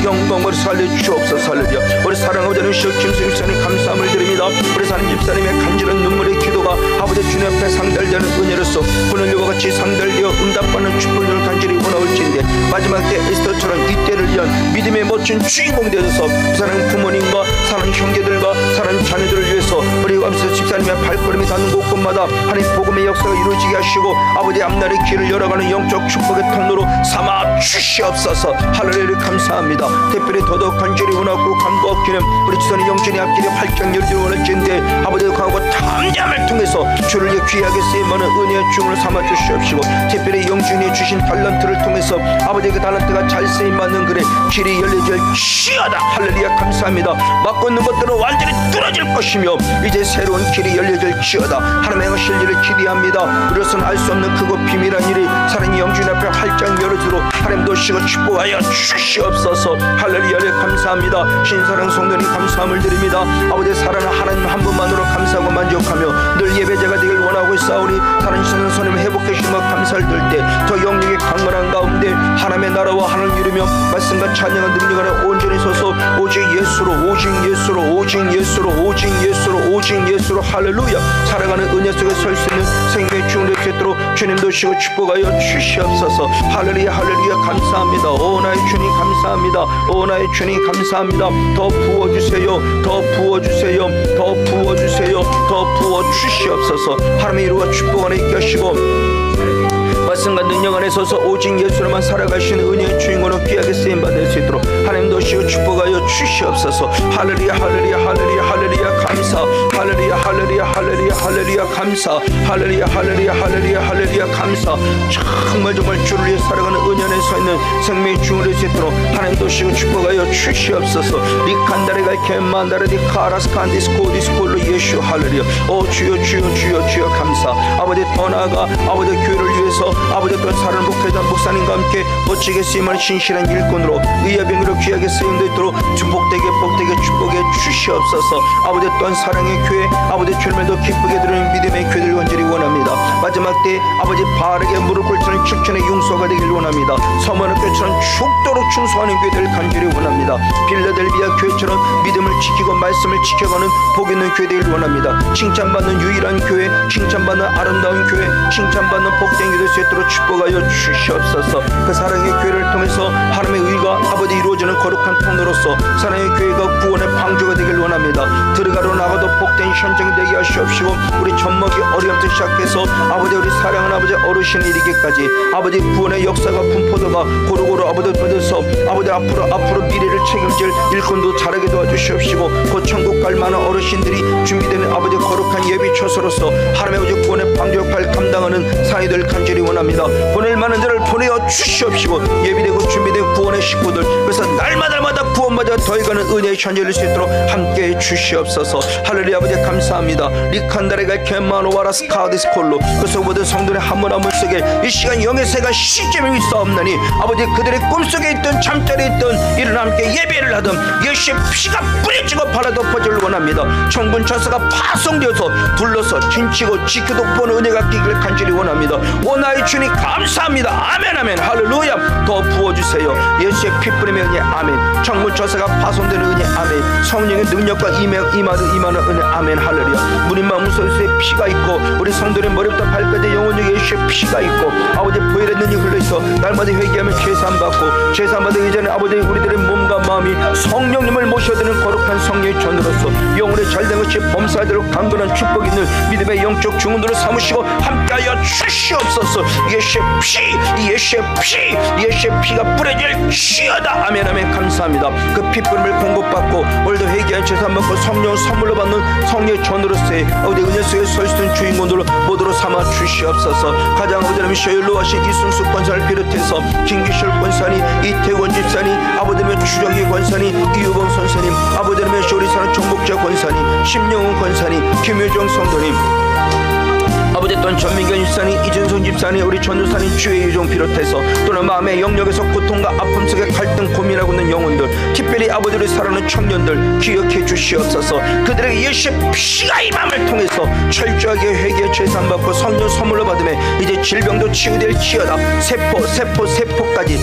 영광을 살려주옵소서. 할렐루야. 우리 사랑하고 자는 김수 집사님 감사함을 드립니다. 우리 사는 집사님의 간절한 눈물의 기도가 아버지 주님 앞에 상달되는 은혜로서 오늘과 같이 상달되어 응답받는 축복을 간절히 원하올지인데 마지막 때 에스더처럼 이때를 위한 믿음의 멋진 주인공 되어서 사랑하는 부모님과 사랑하는 형제들과 사랑하는 자녀들을 위해서 우리 감사 집사님의 발걸음이 닿는 곳곳마다 하나님 복음의 역사가 이루어지게 하시고 아버지 앞날의 길을 열어가는 영적 축복의 통로로 삼아 주시옵소서. 할렐루야 감사합니다. 특별히 더더욱 간절히 원하고 간구하고 기는 우리 지선의 영전의 앞길이 활짝 열리기를 원할지인데 아버지 강하고 탐잠을 통해서 주를 위해 귀하게 쓰임하는 은혜의 중을 삼아 주시옵시고 특별히 영준이 주신 달란트를 통해서 아버지 그 달란트가 잘 쓰임받는 글에 길이 열려질 시야다. 할렐루야 감사합니다. 막고 있는 것들은 완전히 뚫어질 것이며 이제 새로운 길이 열려질 지어다. 하나님의 행하실 일을 기대합니다. 우리로서는 알 수 없는 크고 비밀한 일이 사랑의 영준 앞에 활짝 열어주도록 하나님 도시고 축복하여 주시옵소서. 할렐루야 감사합니다. 신사랑 성도님 감사함을 드립니다. 아버지 사랑하는 하나님 한 분만으로 감사하고 만족하며 늘 예배자가 되길 원하고 있사오니 다른 신은 손님 회복해 주신 것 감사를 들 때 더 영역의 강건한 가운데 하나님의 나라와 하늘을 이루며 말씀과 찬양한 능력을 온전히 서서 오직 예수로 오직 예수로 오직 예수로 오직 예수로 오직 예수로 할렐루야. 살아가는 은혜 속에 설 수 있는 생명의 주를 되도록 주님 도시고 축복하여 주시옵소서. 할렐루야 할렐루야 감사합니다. 오 나의 주님 감사합니다. 오 나의 주님 감사합니다. 더 부어주세요. 더 부어주세요. 더 부어주세요. 더 부어주시옵소서. 하나님의 이루어 축복 안에 있게 하시고 말씀과 능력 안에 서서 오직 예수로만 살아가시는 은혜의 주인공으로 귀하게 쓰임받을 수 있도록 하나님 도시고 축복하여 주시옵소서. 할렐루야 할렐루야 할렐루야 할렐루야 감사. 할렐루야 할렐루야 할렐루야 할렐루야 감사. 할렐루야 할렐루야 할렐루야 할렐루야 감사. 정말 주를 위해 살아가는 은혜 안에 서 있는 생명의 주인을 수 있도록 하나님 도시고 축복하여 주시옵소서. 리칸다레가 캔만다레디 카라스칸디스코 디스콜로 예수 할렐루야. 오 주여 주여 주여 주여 감사. 아버지 더 나아가 아버지 교회를 위해서 아버지 또한 사랑하는 목회자 목사님과 함께 멋지게 쓰임하는 신실한 일꾼으로 의협병으로 귀하게 쓰임되도록 복되게 축복해 주시옵소서. 아버지 또한 사랑의 교회 아버지 주님을 더 기쁘게 드리는 믿음의 교회를 간절히 원합니다. 마지막 때 아버지 바르게 무릎 꿇는 축전의 용서가 되길 원합니다. 서머는 교회처럼 죽도록 충성하는 교회들을 간절히 원합니다. 빌라델비아 교회처럼 믿음을 지키고 말씀을 지켜가는 복 있는 교회들을 원합니다. 칭찬받는 유일한 교회 칭찬받는 아름다운 교회 칭찬받는 복된 교회 될 수 있도록 축복하여 주시옵소서. 그 사랑의 교회를 통해서 하나님의 의가 아버지 이루어지는 거룩한 통로로서 사랑의 교회가 구원의 방주가 되길 원합니다. 들어가로 나가도 복된 현장이 되게 하시옵시고 우리 젖먹이 어려움부터 시작해서 아버지 우리 사랑하는 아버지 어르신이 이르기까지 아버지 구원의 역사가 분포도가 고루고루 아버지 받아서 아버지 앞으로 미래를 책임질 일꾼도 잘하게 도와주시옵시고 곧 천국 갈 만한 어르신들이 준비되는 아버지 거룩한 예비 처소로서 하나님의 아버지 구원의 방주 역할을 감당하는 사이들 간절히 원합니다. 보낼 만한 자를 보내어 주시옵시고 예비되고 준비된 구원의 식구들 그래서 날마다 구원받아 더해가는 은혜의 현재를 수 있도록 함께해 주시옵소서. 할렐루야 아버지 감사합니다. 리칸다레가 캔마노와라스 카디스콜로 그래서 모든 성도의 한 분 한 분 속에 이 시간 영의 새가 시점이 있사옵나니 아버지 그들의 꿈속에 있던 잠자리에 있던 이를 함께 예배를 하던 예수의 피가 뿌려지고 발라덮어질 원합니다. 천군 천사가 파송되어서 둘러서 진치고 지키고 보는 은혜가 끼길 간절히 원합니다. 오 나의 주님 감사합니다. 아멘 아멘 할렐루야. 더 부어주세요. 예수의 피 뿌림의 은혜 아멘. 정문 저세가 파손되는 은혜 아멘. 성령의 능력과 임하는 은혜 아멘. 할렐루야. 우리 마음 선수의 피가 있고 우리 성도의 머리부터 발끝에 영혼의 예수의 피가 있고 아버지 보혈의 능력이 흘러있어 날마다 회개하며 죄사함받고 죄사함받기 이전에 아버지 우리들의 몸과 마음이 성령님을 모셔드는 거룩한 성령의 전으로서 영혼의 잘된 것이 범사되도록 강건한 축복이 있는 믿음의 영적 중원으로 삼으시고 함께하여 주시옵소서. 예수의 피가 뿌려질 지어다. 아멘 아멘. 감사합니다. 그 피뿌림을 공급받고 오늘도 회개한 죄사함받고 성령 선물로 받는 성령의 전으로서의 아버지 은혜 속에 설 수 있는 주인공들로 모두로 삼아 주시옵소서. 가장 아버지 하나님 셔율로 하신 이순수 권사를 비롯해서 김기철 권사님, 이태원 집사님, 아버지 하나님 추정기 권사님, 이유봉 선생님, 아버지 하나님 쇼리사는 정복자 권사님, 심영훈 권사님, 김효정 성도님, 아버지 또한 전민경 집사님, 이준성 집사님, 우리 전도사님 주의 유종 비롯해서 또는 마음의 영역에서 고통과 아픔 속에 갈등 고민하고 있는 영혼들, 특별히 아버지를 사랑하는 청년들 기억해 주시옵소서. 그들에게 예수의 피가 이 마음을 통해서 철저하게 회개 죄사함받고 성령 선물로 받음에 이제 질병도 치유될지어다. 세포까지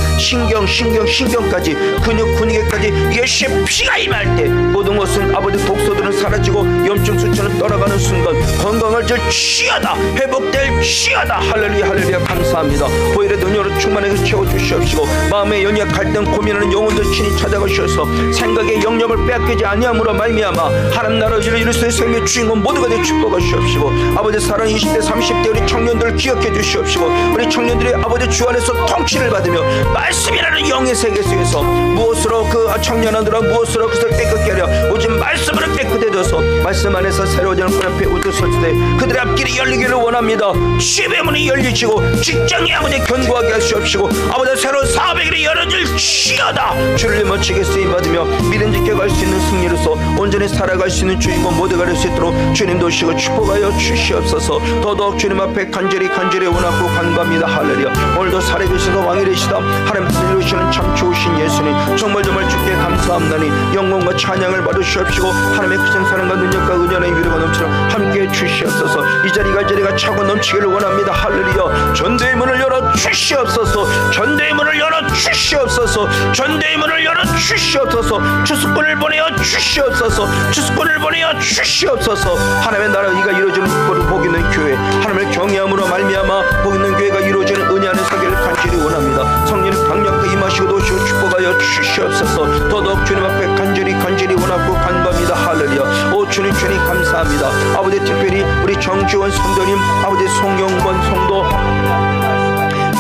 신경까지 근육에까지 예수의 피가 임할 때 모든 것은 아버지 독소들은 사라지고 염증 수치는 떠나가는 순간 건강할지어다. 회복될 지어다. 할렐루야 할렐루야. 감사합니다. 보혈의 능력으로 충만하게 채워주시옵시고 마음의 연약 갈등 고민하는 영혼들 친히 찾아가셔서 생각의 영역을 빼앗기지 아니함으로 말미암아 하나님 나라를 이룰 수 있는 생명의 주인공 모두가 되어 축복하시옵시고 아버지 사랑 20대 30대 우리 청년들을 기억해 주시옵시고 우리 청년들이 아버지 주 안에서 통치를 받으며 말씀이라는 영의 세계 속에서 무엇으로 그 청년아들아 무엇으로 그것을 깨끗게 하려 오직 말씀으로 깨끗해 져서 말씀 안에서 새로워지는 문 앞에 우뚝 섰을 때 그들의 앞길이 열리기를 원합니다. 집의 문이 열리시고 직장이 아버지 견고하게 하시옵시고 아버지 새로운 사업의 길이 열어질 지어다. 주를 멋지게 쓰임받으며 믿음 지켜갈 수 있는 승리로서 온전히 살아갈 수 있는 주인공 모두가 될 수 있도록 주님 도우시고 축복하여 주시옵소서. 더더욱 주님 앞에 간절히 원하고 간구합니다. 할렐루야. 오늘도 살아계시서 왕이 되시다 하나님 뜻을 이루시는 참 좋으신 예수님 정말 주께 감사합나니 영광과 찬양을 받으시옵시고 하나님의 크신 사랑과 능력과 은연의 위로가 넘치러 함께해 주시옵소서. 이 자리가 차고 넘치기를 원합니다. 할렐루야. 전대의 문을 열어 주시옵소서. 전대의 문을 열어 주시옵소서. 전대의 문을 열어 주시옵소서. 주수꾼을 보내어 주시옵소서. 주수꾼을 보내어 주시옵소서. 하나님의 나라가 이루어지는 복 있는 교회 하나님을 경외함으로 말미암아 복 있는 교회가 이루어지는 은혜 안의 세계를 간절히 원합니다. 성령님 강력하게 임하시고 도우시고 축복하여 주시옵소서. 더더욱 주님 앞에 간절히 원하고 간구합니다. 할렐루야. 오 주님 감사합니다. 아버지 특별히 우리 정지원 성도님 아버지 송영권 성도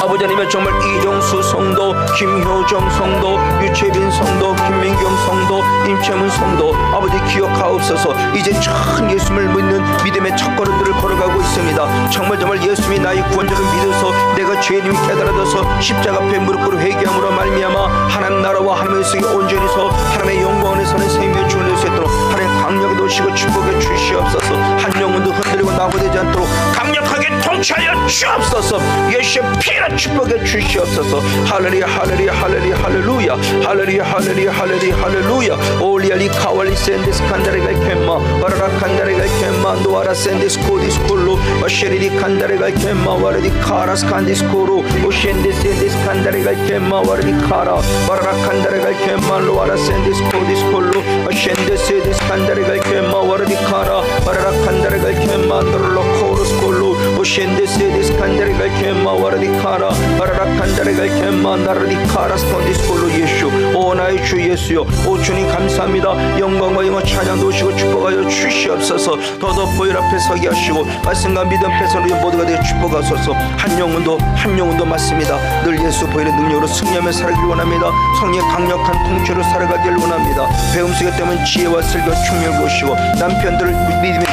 아버지 하나님 정말 이정수 성도 김효정 성도 유채빈 성도 김민경 성도 임채문 성도 아버지 기억하옵소서. 이제 참 예수님을 믿는 믿음의 첫걸음들을 걸어가고 있습니다. 정말 예수님이 나의 구원자를 믿어서 내가 죄인임이 깨달아져서 십자가 앞에 무릎 꿇어 회개함으로 말미암아 하나님 나라와 하나님의 속에 온전히 서 하나님의 영광 안에서는 생명의 주를 낼 수 있도록 하나님 강력히 도우시고 축복해 주시옵소서. 한 영혼도 흔들리고 낙오되지 않도록 강력하게 통치하여 주옵소서. 예수의 피로 축복해 주시옵소서. 할렐루야 할렐루야 할렐루야 할렐루야 할렐루야 할렐루야 할렐루야 할렐루야. 올리알리 카왈리 센데스 칸다레가 켐마 와라라 칸다레가 켐마 노아라 센데스 코디스 콜로 와셰리리 칸다레가 켐마 와라디 카라스 칸디스 코로 오셴데스 센데스 칸다레가 켐마 와라디 카라 와라라 칸다레가 켐마 로아라 센데스 코디스 콜로 오셴데스 센데스 칸다레가 켐마 와라디 카라 와라라 칸다레가 켐마 노르로 코로스 콜로 오셴데스 센데스 칸다레가 켐마 와라디 카라 바라라 칸다레가 켐마 나라디 카라스 콘디스 콜로 예수. 오 나의 주 예수여. 오 주님 감사합니다. 영광과 영원 찬양 도우시고 축복하여 주시옵소서. 더더욱 보혈 앞에 서게 하시고 말씀과 믿음 앞에서 우리 모두가 되어 축복하소서. 한 영혼도 맞습니다. 늘 예수 보혈의 능력으로 승리하며 살아가길 원합니다. 성령의 강력한 통치로 살아가길 원합니다. 배움 속에 때문에 지혜와 슬기와 충명을 보시고 남편들을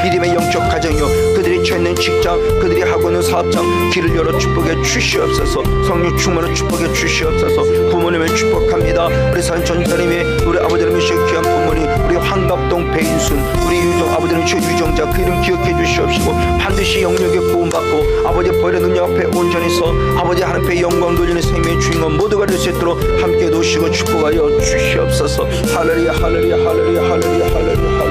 믿음의 영적 가정이요 그들이 처있는 직장 그들이 하고 있는 사업장 길을 열어 축복해 주시옵소서. 성령 충만을 축복해 주시옵소서. 부모님을 축복합니다. 우리 산전사님의 우리 아버지를 귀한 부모님 우리 황갑동 배인순 우리 아버지는 유정자 그 이름 기억해 주시옵시고 반드시 영역에 구원받고 아버지 보혈의 능력 앞에 온전히 서 아버지 하나님의 영광 돌리는 생명의 주인공 모두가 될 수 있도록 함께 도우시고 축복하여 주시옵소서. 할렐루야 할렐루야 할렐루야 할렐루야 할렐루야.